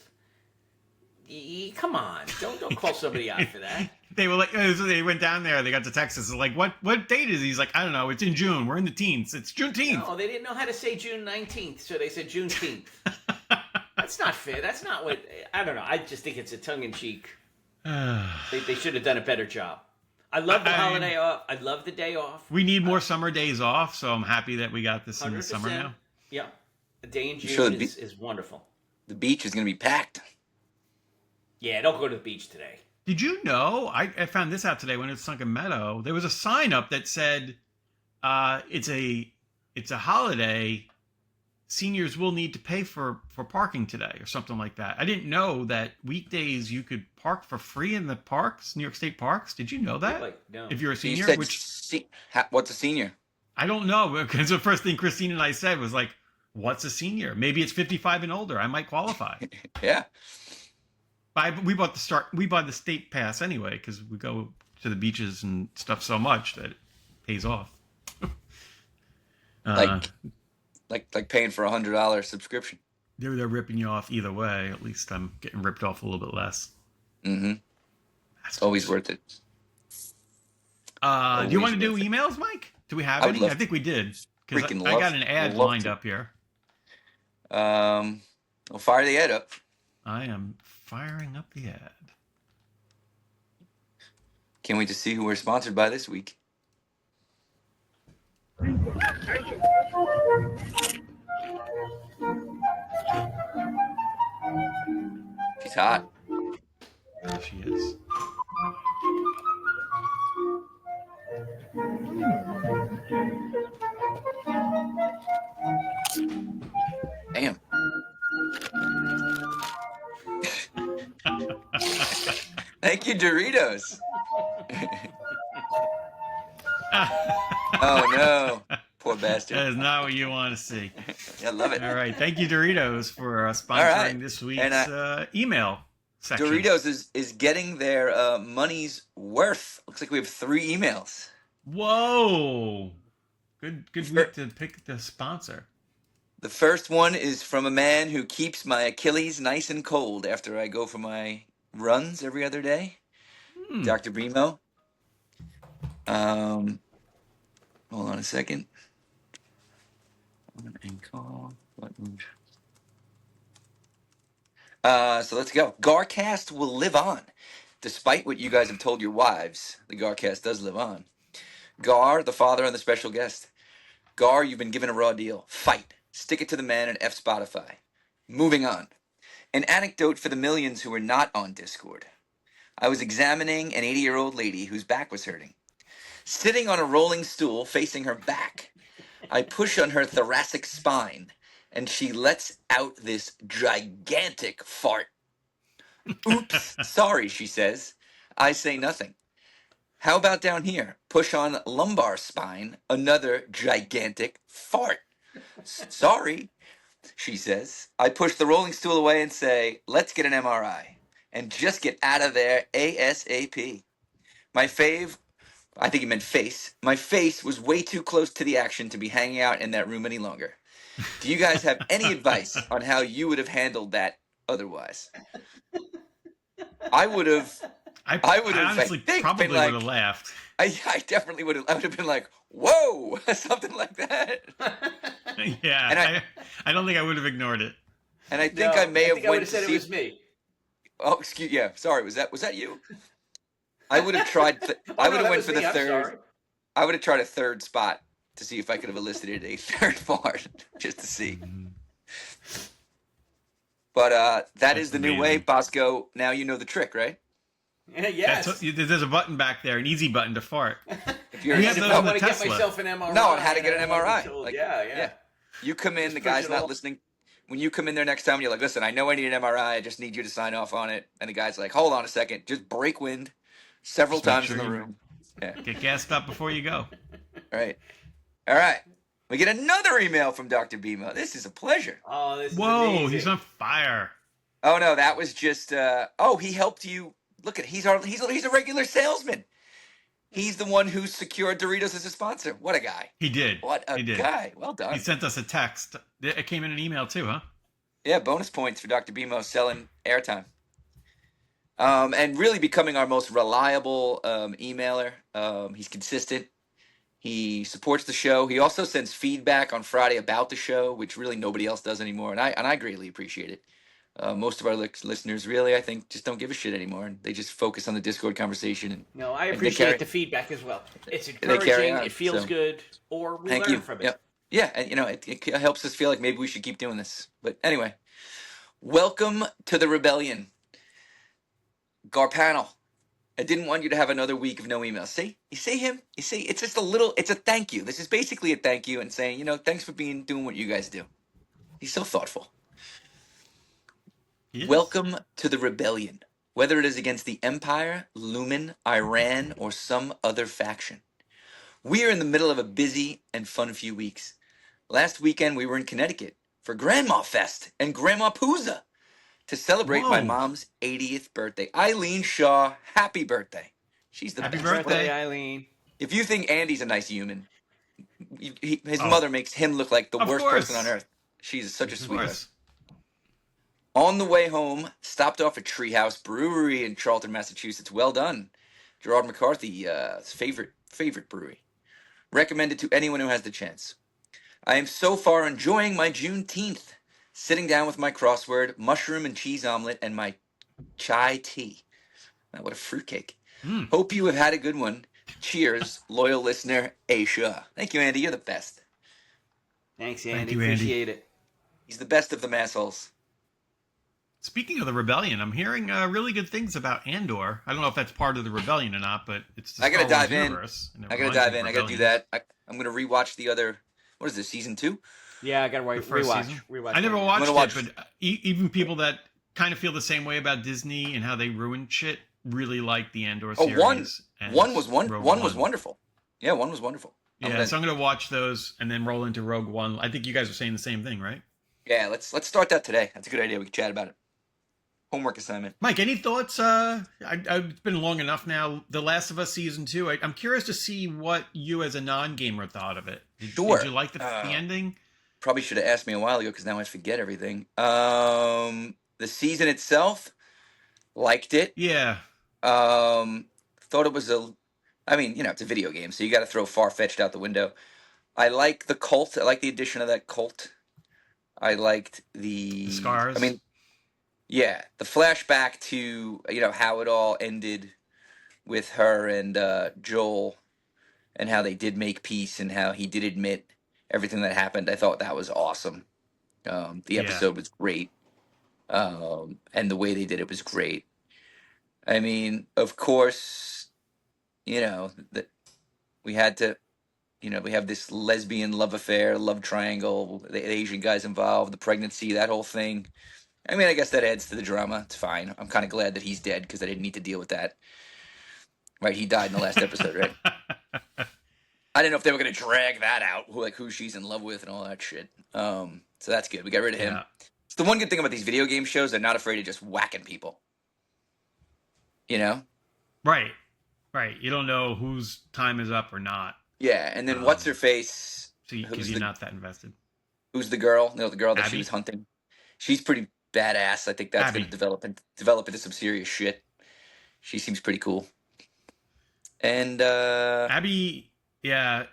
Come on, don't call somebody out for that. They were like, so they went down there. They got to Texas. Like, what date is it? He's like, I don't know. It's in June. We're in the teens. It's Juneteenth. No, they didn't know how to say June 19th, so they said Juneteenth. That's not fair. That's not what. I don't know. I just think it's a tongue-in-cheek. They should have done a better job. I love the holiday off. I love the day off. We need more summer days off, so I'm happy that we got this in the summer now. Yeah, a day in June is wonderful. The beach is going to be packed. Yeah, don't go to the beach today. Did you know? I found this out today when it's Sunken Meadow. There was a sign up that said, "It's a holiday. Seniors will need to pay for parking today," or something like that. I didn't know that weekdays you could park for free in the parks, New York State parks. Did you know that? No. If you're a senior, What's a senior? I don't know, because the first thing Christine and I said was like, "What's a senior? Maybe it's 55 and older. I might qualify." Yeah. We bought the state pass anyway, because we go to the beaches and stuff so much that it pays off. Like paying for $100 subscription. They're ripping you off either way. At least I'm getting ripped off a little bit less. Mm-hmm. It's always worth it. Do you want to do emails, Mike? Do we have any? I think we did. Because I got an ad lined up here. I'll fire the ad up. I am firing up the ad. Can't wait to see who we're sponsored by this week. She's hot. There she is. Damn. Thank you, Doritos. Oh no, poor bastard. That is not what you want to see. I love it. All right, thank you, Doritos, for sponsoring this week's email section. Doritos is getting their money's worth. Looks like we have 3 emails. Whoa, good week to pick the sponsor. The first one is from a man who keeps my Achilles nice and cold after I go for my runs every other day. Dr. Bremo. Hold on a second. So let's go. GarCast will live on. Despite what you guys have told your wives, the GarCast does live on. Gar, the father and the special guest. Gar, you've been given a raw deal. Fight. Stick it to the man and F Spotify. Moving on. An anecdote for the millions who are not on Discord. I was examining an 80-year-old lady whose back was hurting. Sitting on a rolling stool facing her back, I push on her thoracic spine, and she lets out this gigantic fart. Oops, sorry, she says. I say nothing. How about down here? Push on lumbar spine, another gigantic fart. Sorry, she says. I push the rolling stool away and say, let's get an MRI and just get out of there ASAP. My fave, I think he meant face. My face was way too close to the action to be hanging out in that room any longer. Do you guys have any advice on how you would have handled that otherwise? I would have. I honestly probably would have laughed. I definitely would have. I would have been like, "Whoa," something like that. Yeah, and I don't think I would have ignored it. And I think I may have went to said see. It was me. Oh, excuse. Yeah, sorry. Was that you? I would have tried. I would have went for the third. I would have tried a third spot to see if I could have elicited a third fart, just to see. But that is the new way, Bosco. Now you know the trick, right? Yes. There's a button back there, an easy button to fart. If you're if I want to get myself an MRI. No, on how to get an MRI. Like, yeah. You come in, the guy's not listening. When you come in there next time, you're like, listen, I know I need an MRI. I just need you to sign off on it. And the guy's like, hold on a second. Just break wind. several Just make times sure in the you room. Yeah. Get gassed up before you go. Right. All right. We get another email from Dr. Bimo. This is a pleasure. Oh, this is Whoa, amazing. he's on fire. Oh no, that was just. He helped you. Look at he's a regular salesman. He's the one who secured Doritos as a sponsor. What a guy. He did. What a He did. guy. Well He done. sent us a text. It came in an email too, huh? Yeah, bonus points for Dr. Bimo selling airtime. And really becoming our most reliable emailer. He's consistent. He supports the show. He also sends feedback on Friday about the show, which really nobody else does anymore, and I greatly appreciate it. Most of our listeners really, I think, just don't give a shit anymore, and they just focus on the Discord conversation. And, No, I and appreciate the feedback as well. It's carry encouraging. on, It feels so. good, or we Thank learn you. from it. Yep. Yeah, and it helps us feel like maybe we should keep doing this. But anyway, welcome to the rebellion, Gar panel. I didn't want you to have another week of no emails. See? You see him? You see? It's just it's a thank you. This is basically a thank you and saying, thanks for doing what you guys do. He's so thoughtful. He is. Welcome to the rebellion, whether it is against the Empire, Lumen, Iran, or some other faction. We are in the middle of a busy and fun few weeks. Last weekend, we were in Connecticut for Grandma Fest and Grandma Pooza to celebrate my Whoa. mom's 80th birthday. Eileen Shaw, happy birthday. She's the Happy best. birthday. Eileen. If you think Andy's a nice human, his Oh. mother makes him look like the Of worst course. person on earth. She's such a Of sweetheart. course. On the way home, stopped off at Treehouse Brewery in Charlton, Massachusetts. Well done. Gerard McCarthy's favorite brewery. Recommended to anyone who has the chance. I am so far enjoying my Juneteenth. Sitting down with my crossword, mushroom and cheese omelet, and my chai tea. Wow, what a fruitcake. Mm. Hope you have had a good one. Cheers, loyal listener, Aisha. Thank you, Andy. You're the best. Thanks, Andy. Thank you, Andy. Appreciate it. He's the best of the assholes. Speaking of the rebellion, I'm hearing really good things about Andor. I don't know if that's part of the rebellion or not, but it's the I gotta Star Wars dive in. universe, and it I gotta reminds me dive of in. I gotta do rebellion. that. I'm gonna rewatch the other. What is this? Season 2? Yeah, I got to The first rewatch. season? Rewatch. I never later. watched watch- it, but even people that kind of feel the same way about Disney and how they ruined shit really like the Andor Oh, series. one was Rogue wonderful. Yeah, one was wonderful. Yeah, so I'm gonna watch those and then roll into Rogue One. I think you guys are saying the same thing, right? Yeah, let's start that today. That's a good idea. We can chat about it. Homework assignment. Mike, any thoughts? It's been long enough now. The Last of Us season 2. I'm curious to see what you, as a non-gamer, thought of it. Sure. Did you like the ending? Probably should have asked me a while ago because now I forget everything. The season itself, liked it. Yeah. Thought it was it's a video game, so you got to throw Far-Fetched out the window. I like the cult. I like the addition of that cult. I liked the scars. Yeah, the flashback to how it all ended with her and Joel, and how they did make peace, and how he did admit everything that happened. I thought that was awesome. The episode was great, and the way they did it was great. I mean, of course, that we had to. We have this lesbian love affair, love triangle, the Asian guys involved, the pregnancy, that whole thing. I mean, I guess that adds to the drama. It's fine. I'm kind of glad that he's dead because I didn't need to deal with that. Right? He died in the last episode, right? I didn't know if they were going to drag that out, who she's in love with and all that shit. So that's good. We got rid of him. Yeah. It's the one good thing about these video game shows. They're not afraid of just whacking people. Right. You don't know whose time is up or not. Yeah, and then what's her face? Because you're not that invested. Who's the girl? The girl that Abby? she was hunting. She's pretty badass. I think that's Abby. going to develop into some serious shit. She seems pretty cool. And Abby, yeah.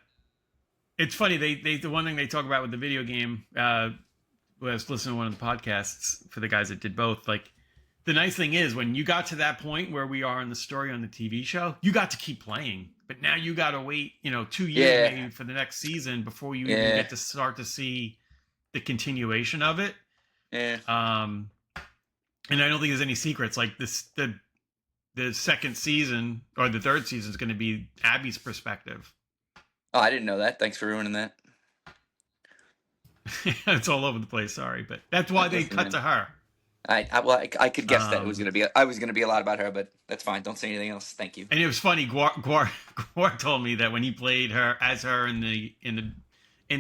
It's funny. They the one thing they talk about with the video game. Was listening to one of the podcasts for the guys that did both. Like, the nice thing is when you got to that point where we are in the story on the TV show, you got to keep playing. But now you got to wait, 2 years maybe for the next season before you even get to start to see the continuation of it. Yeah. And I don't think there's any secrets. Like the second season or the third season is going to be Abby's perspective. Oh, I didn't know that. Thanks for ruining that. It's all over the place. Sorry, but that's why they cut to her. I could guess that it was gonna be. I was gonna be a lot about her, but that's fine. Don't say anything else. Thank you. And it was funny. Guar told me that when he played her in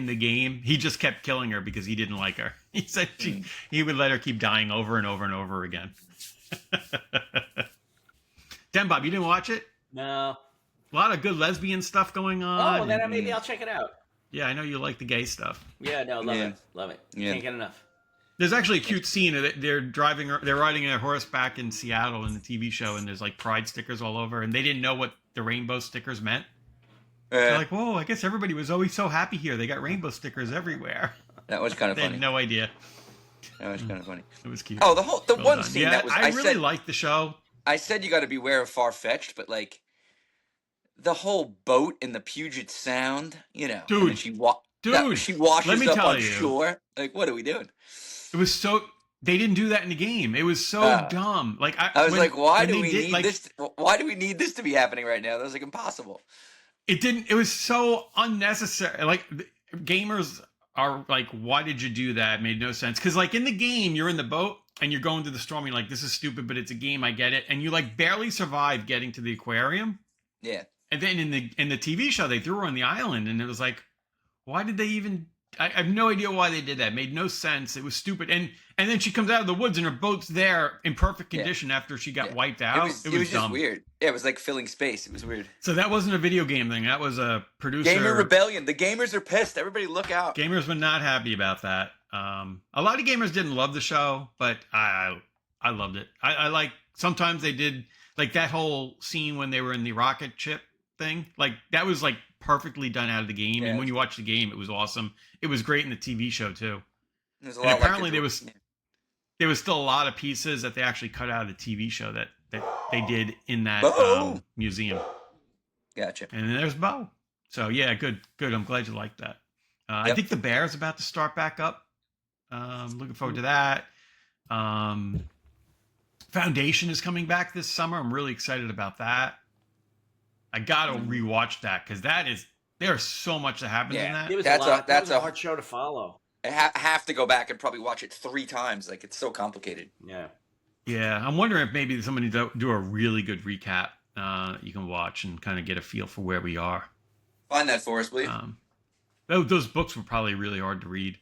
the game, he just kept killing her because he didn't like her. He said he would let her keep dying over and over and over again. DenBob, you didn't watch it? No. A lot of good lesbian stuff going on. Oh, well, then maybe I'll check it out. Yeah, I know you like the gay stuff. Yeah, no, love it. Love it. Yeah. Can't get enough. There's actually a cute scene. They're riding a horseback in Seattle in the TV show, and there's like pride stickers all over, and they didn't know what the rainbow stickers meant. They're like, whoa, I guess everybody was always so happy here. They got rainbow stickers everywhere. That was kind of They funny. had no idea. That was kind of funny. It was cute. Oh, the Well one done. scene Yeah, that was. I really liked the show. I said you got to beware of Far-Fetched, but like the whole boat in the Puget Sound, you know, Dude. and then she washes let me up tell on you. shore. Like, what are we doing? It was so. They didn't do that in the game. It was so dumb. Like I was like, why do we need need this? Why do we need this to be happening right now? That was like impossible. It didn't. It was so unnecessary. Like gamers are like, why did you do that? It made no sense. Because like in the game, you're in the boat and you're going through the storm. You're like, this is stupid, but it's a game. I get it. And you like barely survive getting to the aquarium. Yeah. And then in the TV show, they threw her on the island, and it was like, why did they even? I have no idea why they did that. It made no sense. It was stupid. And then she comes out of the woods, and her boat's there in perfect condition after she got wiped out. It was dumb. just weird. Yeah, it was like filling space. It was weird. So that wasn't a video game thing. That was a producer. Gamer rebellion. The gamers are pissed. Everybody look out. Gamers were not happy about that. A lot of gamers didn't love the show, but I loved it. I like, sometimes they did like that whole scene when they were in the rocket ship thing. Like that was like perfectly done out of the game. Yeah. And when you watch the game, it was awesome. It was great in the TV show too. There's a And lot apparently like there was still a lot of pieces that they actually cut out of the TV show that they did in that museum. Gotcha. And then there's Bo. So yeah, good. I'm glad you liked that. I think the Bears about to start back up. Looking forward to that. Foundation is coming back this summer. I'm really excited about that. I gotta rewatch that because there's so much that happens in that. It was that was a hard show to follow. I have to go back and probably watch it 3 times. Like, it's so complicated. Yeah. Yeah, I'm wondering if maybe somebody do a really good recap you can watch and kind of get a feel for where we are. Find that for us, please. Those books were probably really hard to read.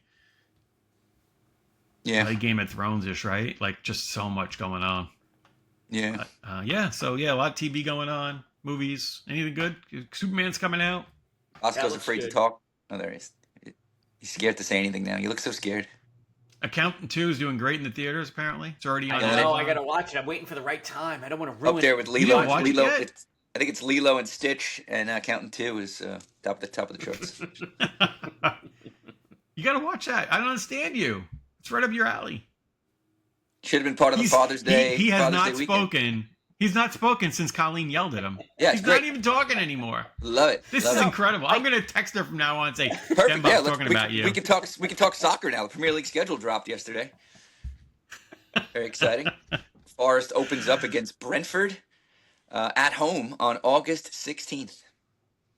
Yeah. Like Game of Thrones-ish, right? Like just so much going on. Yeah. So a lot of TV going on. Movies. Anything good? Superman's coming out. Oscar's afraid to talk. Oh, there he is. He's scared to say anything now. You look so scared. Accountant 2 is doing great in the theaters, apparently. It's already on. I know. I got to watch it. I'm waiting for the right time. I don't want to ruin Up there it. with Lilo. watch it yet? I think it's Lilo and Stitch, and Accountant 2 is top of the charts. You got to watch that. I don't understand you. It's right up your alley. Should have been part of the Father's Day. He has Father's not Day weekend. spoken. He's not spoken since Colleen yelled at him. Yeah, He's great. not even talking anymore. Love it. This Love is it. incredible. I'm going to text her from now on and say, Perfect. DenBob's Yeah, talking about you. We can talk soccer now. The Premier League schedule dropped yesterday. Very exciting. Forest opens up against Brentford at home on August 16th.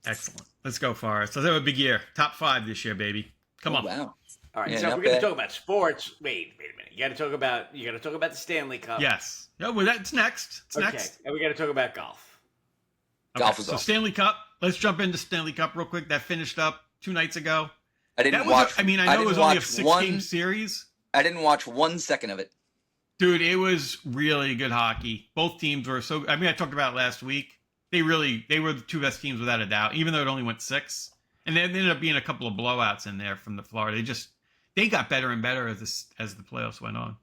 Excellent. Let's go, Forrest. Let's have a big year. Top 5 this year, baby. Come on. Wow. All right, Yeah, so if not we're going bad. to talk about sports, wait a minute. You got to talk about the Stanley Cup. Yes. No, well, that's next. It's next. And we got to talk about golf. Golf is so awesome. Stanley Cup. Let's jump into Stanley Cup real quick. That finished up 2 nights ago. I didn't That was watch. I know it was only a 6-game series. I didn't watch 1 second of it. Dude, it was really good hockey. Both teams were so. I talked about it last week. They were the 2 best teams without a doubt, even though it only went 6. And there ended up being a couple of blowouts in there from the Florida. They got better and better as the playoffs went on.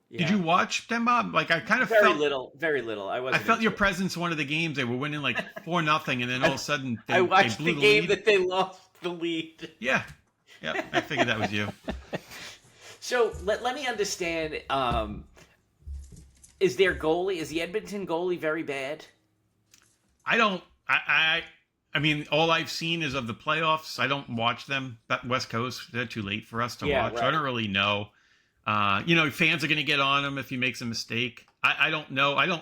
Yeah. Did you watch DenBob? Like I kind of Very felt little. I felt your presence one of the games. They were winning like 4-0, and then all of a sudden I watched they blew the game lead. that they lost the lead. Yeah. I figured that was you. So let me understand. Is the Edmonton goalie very bad? I mean, all I've seen is of the playoffs. I don't watch them. That West Coast, they're too late for us to watch. Right. So I don't really know. Fans are going to get on him if he makes a mistake. I don't know.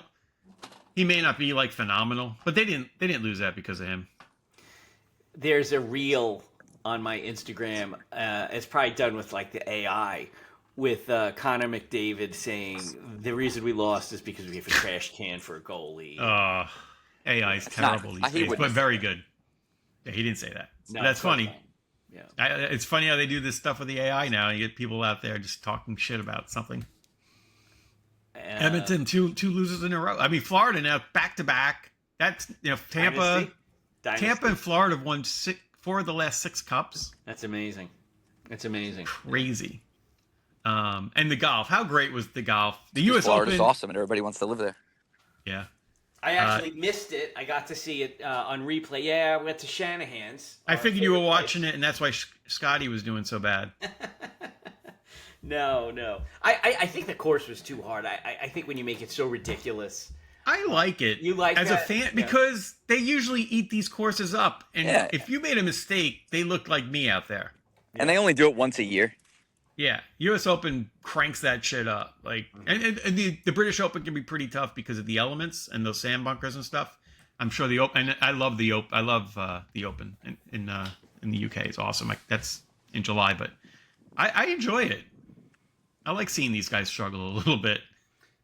He may not be like phenomenal, but they didn't lose that because of him. There's a reel on my Instagram. It's probably done with like the AI, with Connor McDavid saying the reason we lost is because we gave a trash can for a goalie. AI is terrible these days, but very good. Yeah, he didn't say that. No, That's of course funny. not. Yeah. It's funny how they do this stuff with the AI now. You get people out there just talking shit about something. Edmonton, two losers in a row. I mean, Florida now back to back. That's Tampa. Dynasty. Tampa and Florida have won 4 of the last 6 cups. That's amazing. It's amazing. Crazy. And the golf. How great was the golf? The U.S. Florida's Open. awesome, and everybody wants to live there. Yeah. I actually missed it. I got to see it on replay. Yeah, I went to Shanahan's. I figured you were watching it, and that's why Scotty was doing so bad. No. I think the course was too hard. I think when you make it so ridiculous. I like it. You like as that? a fan because they usually eat these courses up, and if you made a mistake, they look like me out there. And they only do it once a year. Yeah, U.S. Open cranks that shit up. Like, and the British Open can be pretty tough because of the elements and those sand bunkers and stuff. I'm sure the Open. And I love the Open. I love the Open in the UK. It's awesome. That's in July, but I enjoy it. I like seeing these guys struggle a little bit.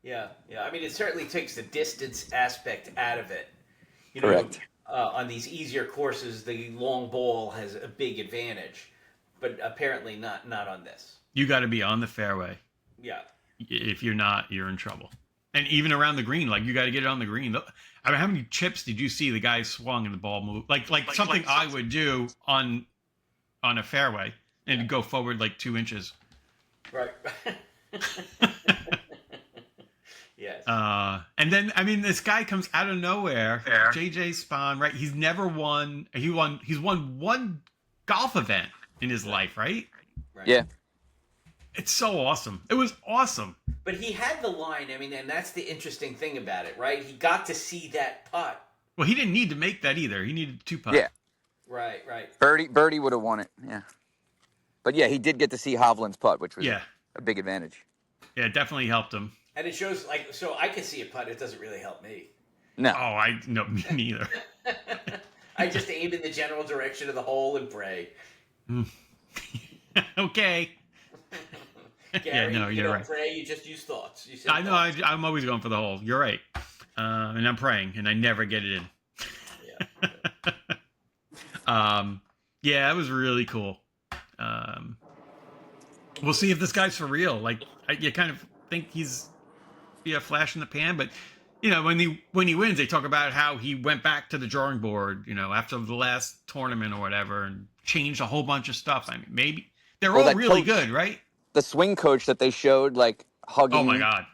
Yeah. I mean, it certainly takes the distance aspect out of it. Correct. On these easier courses, the long ball has a big advantage, but apparently not on this. You got to be on the fairway. Yeah. If you're not, you're in trouble. And even around the green, like you got to get it on the green. I mean, how many chips did you see the guy swung and the ball moved? Like something I would do on a fairway and go forward like 2 inches. Right. Yes. And then I mean, this guy comes out of nowhere. JJ Spahn, right? He's never won. He's won one golf event in his life, right? Yeah. It's so awesome. It was awesome. But he had the line. I mean, and that's the interesting thing about it, right? He got to see that putt. Well, he didn't need to make that either. He needed 2 putts. Yeah. Right. Birdie would have won it. Yeah. But yeah, he did get to see Hovland's putt, which was a big advantage. Yeah, it definitely helped him. And it shows, like, so I can see a putt. It doesn't really help me. No. No, me neither. I just aim in the general direction of the hole and pray. Okay. Gary, you're you don't right. pray, you just use thoughts. You say I know. thoughts. I'm always going for the hole. You're right. And I'm praying, and I never get it in. Yeah, it was really cool. We'll see if this guy's for real. Like, you kind of think he's a flash in the pan, but when he wins, they talk about how he went back to the drawing board, after the last tournament or whatever, and changed a whole bunch of stuff. I mean, maybe they're all really good, right? The swing coach that they showed, like, hugging. Oh my God.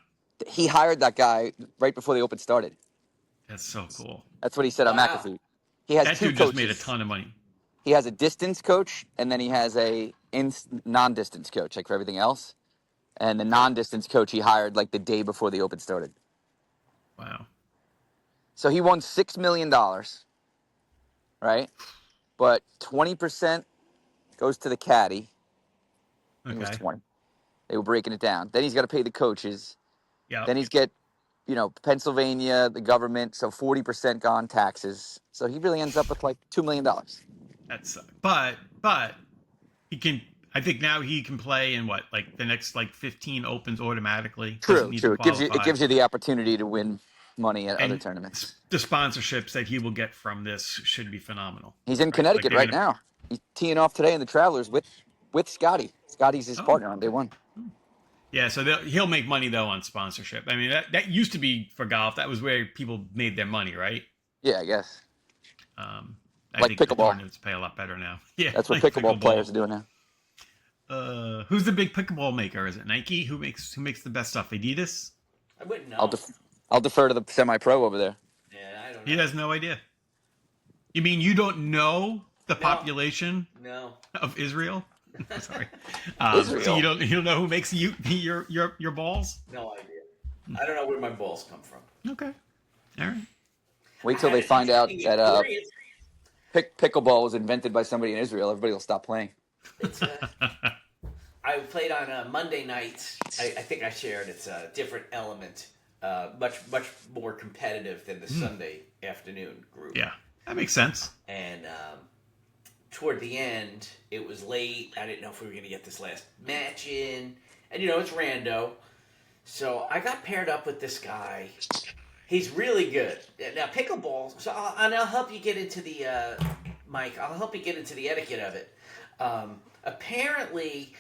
He hired that guy right before the Open started. That's so cool. That's what he said on McAfee. He has That 2 dude coaches. just made a ton of money. He has a distance coach, and then he has a non-distance coach, like for everything else. And the non-distance coach he hired like the day before the Open started. Wow. So he won $6 million, right? But 20% goes to the caddy. I think it was 20. They were breaking it down. Then he's got to pay the coaches. Yeah. Then he's get, Pennsylvania, the government, so 40% gone taxes. So he really ends up with like $2 million. That's but he can. I think now he can play in the next 15 Opens automatically. True. It gives you the opportunity to win money at other tournaments. The sponsorships that he will get from this should be phenomenal. He's in Connecticut right now. He's teeing off today in the Travelers with Scotty. Scotty's his partner on day one. Yeah, so he'll make money though on sponsorship. I mean, that used to be for golf. That was where people made their money, right? Yeah, I guess. I like think pickleball. The tournaments pay a lot better now. Yeah, that's what pickleball players are doing now. Who's the big pickleball maker? Is it Nike? Who makes the best stuff? Adidas? I wouldn't know. I'll defer to the semi-pro over there. Yeah, I don't know. He has no idea. You mean you don't know the population of Israel? Sorry. Israel. So you don't know who makes your balls? No idea. I don't know where my balls come from. Okay. All right. Wait till they find out that pickleball was invented by somebody in Israel. Everybody will stop playing. I played on Monday nights. I think I shared it's a different element, much more competitive than the Sunday afternoon group. Yeah, that makes sense. And toward the end, it was late. I didn't know if we were going to get this last match in. And, it's rando. So I got paired up with this guy. He's really good. Now, pickleball, I'll help you get into the, Mike, I'll help you get into the etiquette of it. Apparently,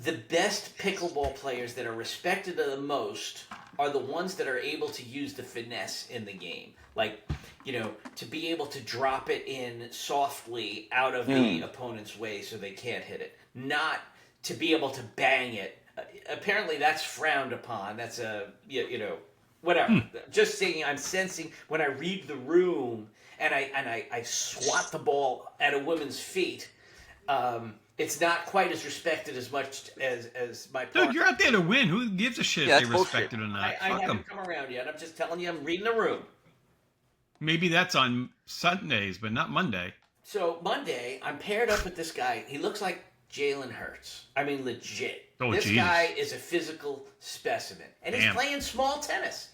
the best pickleball players that are respected the most are the ones that are able to use the finesse in the game. Like, to be able to drop it in softly out of the opponent's way so they can't hit it. Not to be able to bang it. Apparently that's frowned upon. That's whatever. Just saying, I'm sensing when I read the room and I swat the ball at a woman's feet, it's not quite as respected as much as my partner. Dude, you're out there to win. Who gives a shit if they respect it or not? I haven't come around yet. I'm just telling you, I'm reading the room. Maybe that's on Sundays, but not Monday. So Monday, I'm paired up with this guy. He looks like Jalen Hurts. I mean, legit. Oh, this Jesus. guy is a physical specimen. And he's playing small tennis.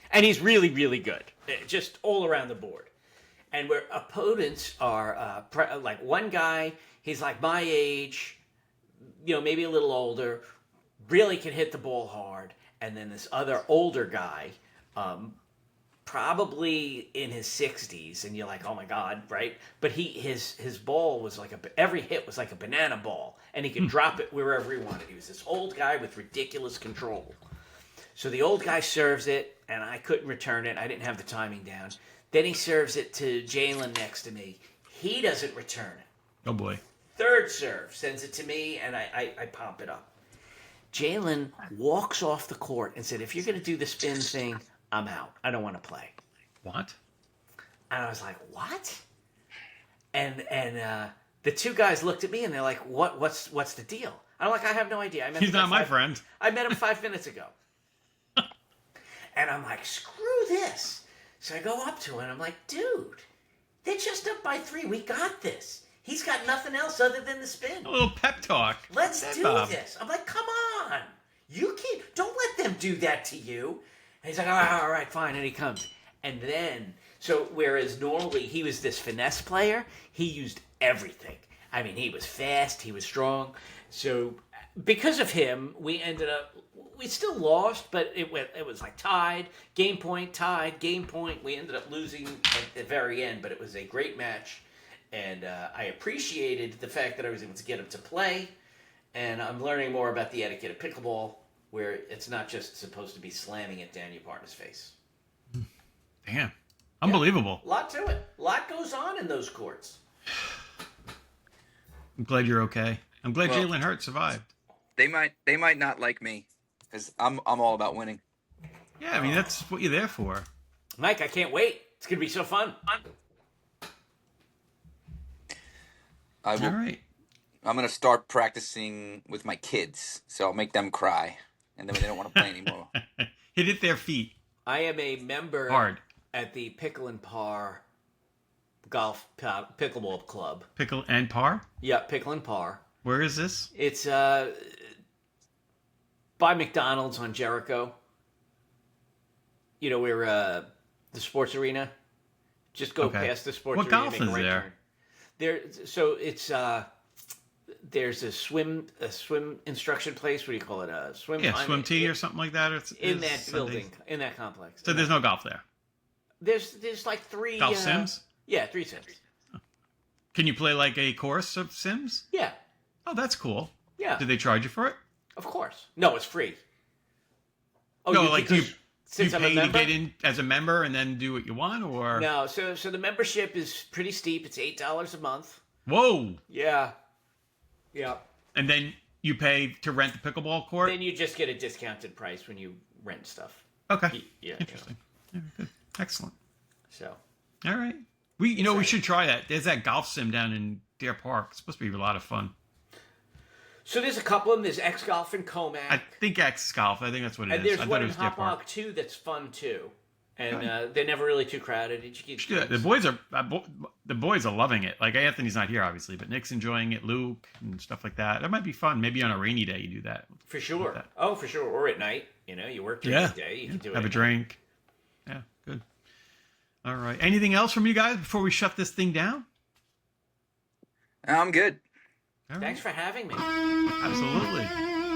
And he's really, really good. Just all around the board. And where opponents are, like one guy, he's like my age, maybe a little older, really can hit the ball hard. And then this other older guy, probably in his 60s, and you're like, oh my God, right? But his ball was like every hit was like a banana ball, and he could drop it wherever he wanted. He was this old guy with ridiculous control. So the old guy serves it, and I couldn't return it. I didn't have the timing down. Then he serves it to Jalen next to me. He doesn't return it. Oh boy. Third serve, sends it to me, and I pop it up. Jalen walks off the court and said, if you're going to do the spin thing, I'm out. I don't want to play. What? And I was like, what? And the two guys looked at me and they're like, what's the deal? I'm like, I have no idea. He's not my friend. I met him 5 minutes ago. And I'm like, screw this. So I go up to him and I'm like, dude, they're just up by 3. We got this. He's got nothing else other than the spin. A little pep talk. Let's do this. I'm like, come on. Don't let them do that to you. And he's like, all right, fine. And he comes. And then, so whereas normally he was this finesse player, he used everything. I mean, he was fast, he was strong. So because of him, we still lost, but it was like tied, game point. We ended up losing at the very end, but it was a great match. And I appreciated the fact that I was able to get him to play. And I'm learning more about the etiquette of pickleball, where it's not just supposed to be slamming it down your partner's face. Damn. Unbelievable. A lot to it. A lot goes on in those courts. I'm glad you're okay. I'm glad Jalen Hurts survived. They might not like me because I'm all about winning. Yeah, I mean, that's what you're there for. Mike, I can't wait. It's going to be so fun. All right. I'm going to start practicing with my kids, so I'll make them cry, and then when they don't want to play anymore. Hit it their feet. I am a member at the Pickle and Par Pickleball Club. Pickle and Par? Yeah, Pickle and Par. Where is this? It's by McDonald's on Jericho. Where the sports arena. Just go past the sports arena. What golf is there? So it's there's a swim instruction place. What do you call it? A swim. Yeah, swim tee or something like that. In that building, in that complex. So there's no golf there. There's like 3 golf sims. Yeah, 3 sims. Can you play like a course of sims? Yeah. Oh, that's cool. Yeah. Did they charge you for it? Of course. No, it's free. Oh, no, like do you pay to get in as a member and then do what you want, or no? So the membership is pretty steep. It's $8 a month. Whoa. Yeah. Yeah. And then you pay to rent the pickleball court. Then you just get a discounted price when you rent stuff. Okay. Yeah. Interesting. Yeah, good. Excellent. So. All right. We should try that. There's that golf sim down in Deer Park. It's supposed to be a lot of fun. So there's a couple of them. There's X Golf and Comac. I think X Golf. I think that's what it is. And there's I one in it was Deer Park. Hopog too that's fun too. And they're never really too crowded. The boys are loving it. Like Anthony's not here, obviously, but Nick's enjoying it. Luke and stuff like that. That might be fun. Maybe on a rainy day you do that. For sure. Oh, for sure. Or at night. You work during the day. You can do it. Have a drink. Yeah, good. All right. Anything else from you guys before we shut this thing down? I'm good. All Thanks for having me. Absolutely.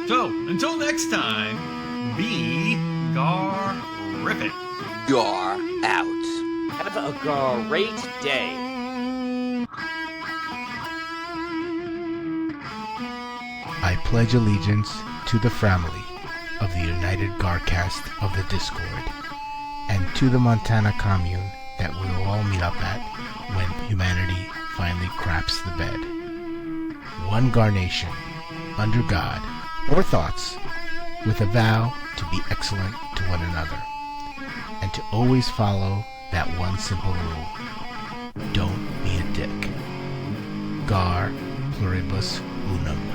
So, until next time, be Gar-rific. Gar out. Have a great day. I pledge allegiance to the family of the United GarCast of the Discord, and to the Montana commune that we will all meet up at when humanity finally craps the bed. One Gar Nation, under God, or thoughts, with a vow to be excellent to one another, and to always follow that one simple rule: don't be a dick. Gar pluribus unum.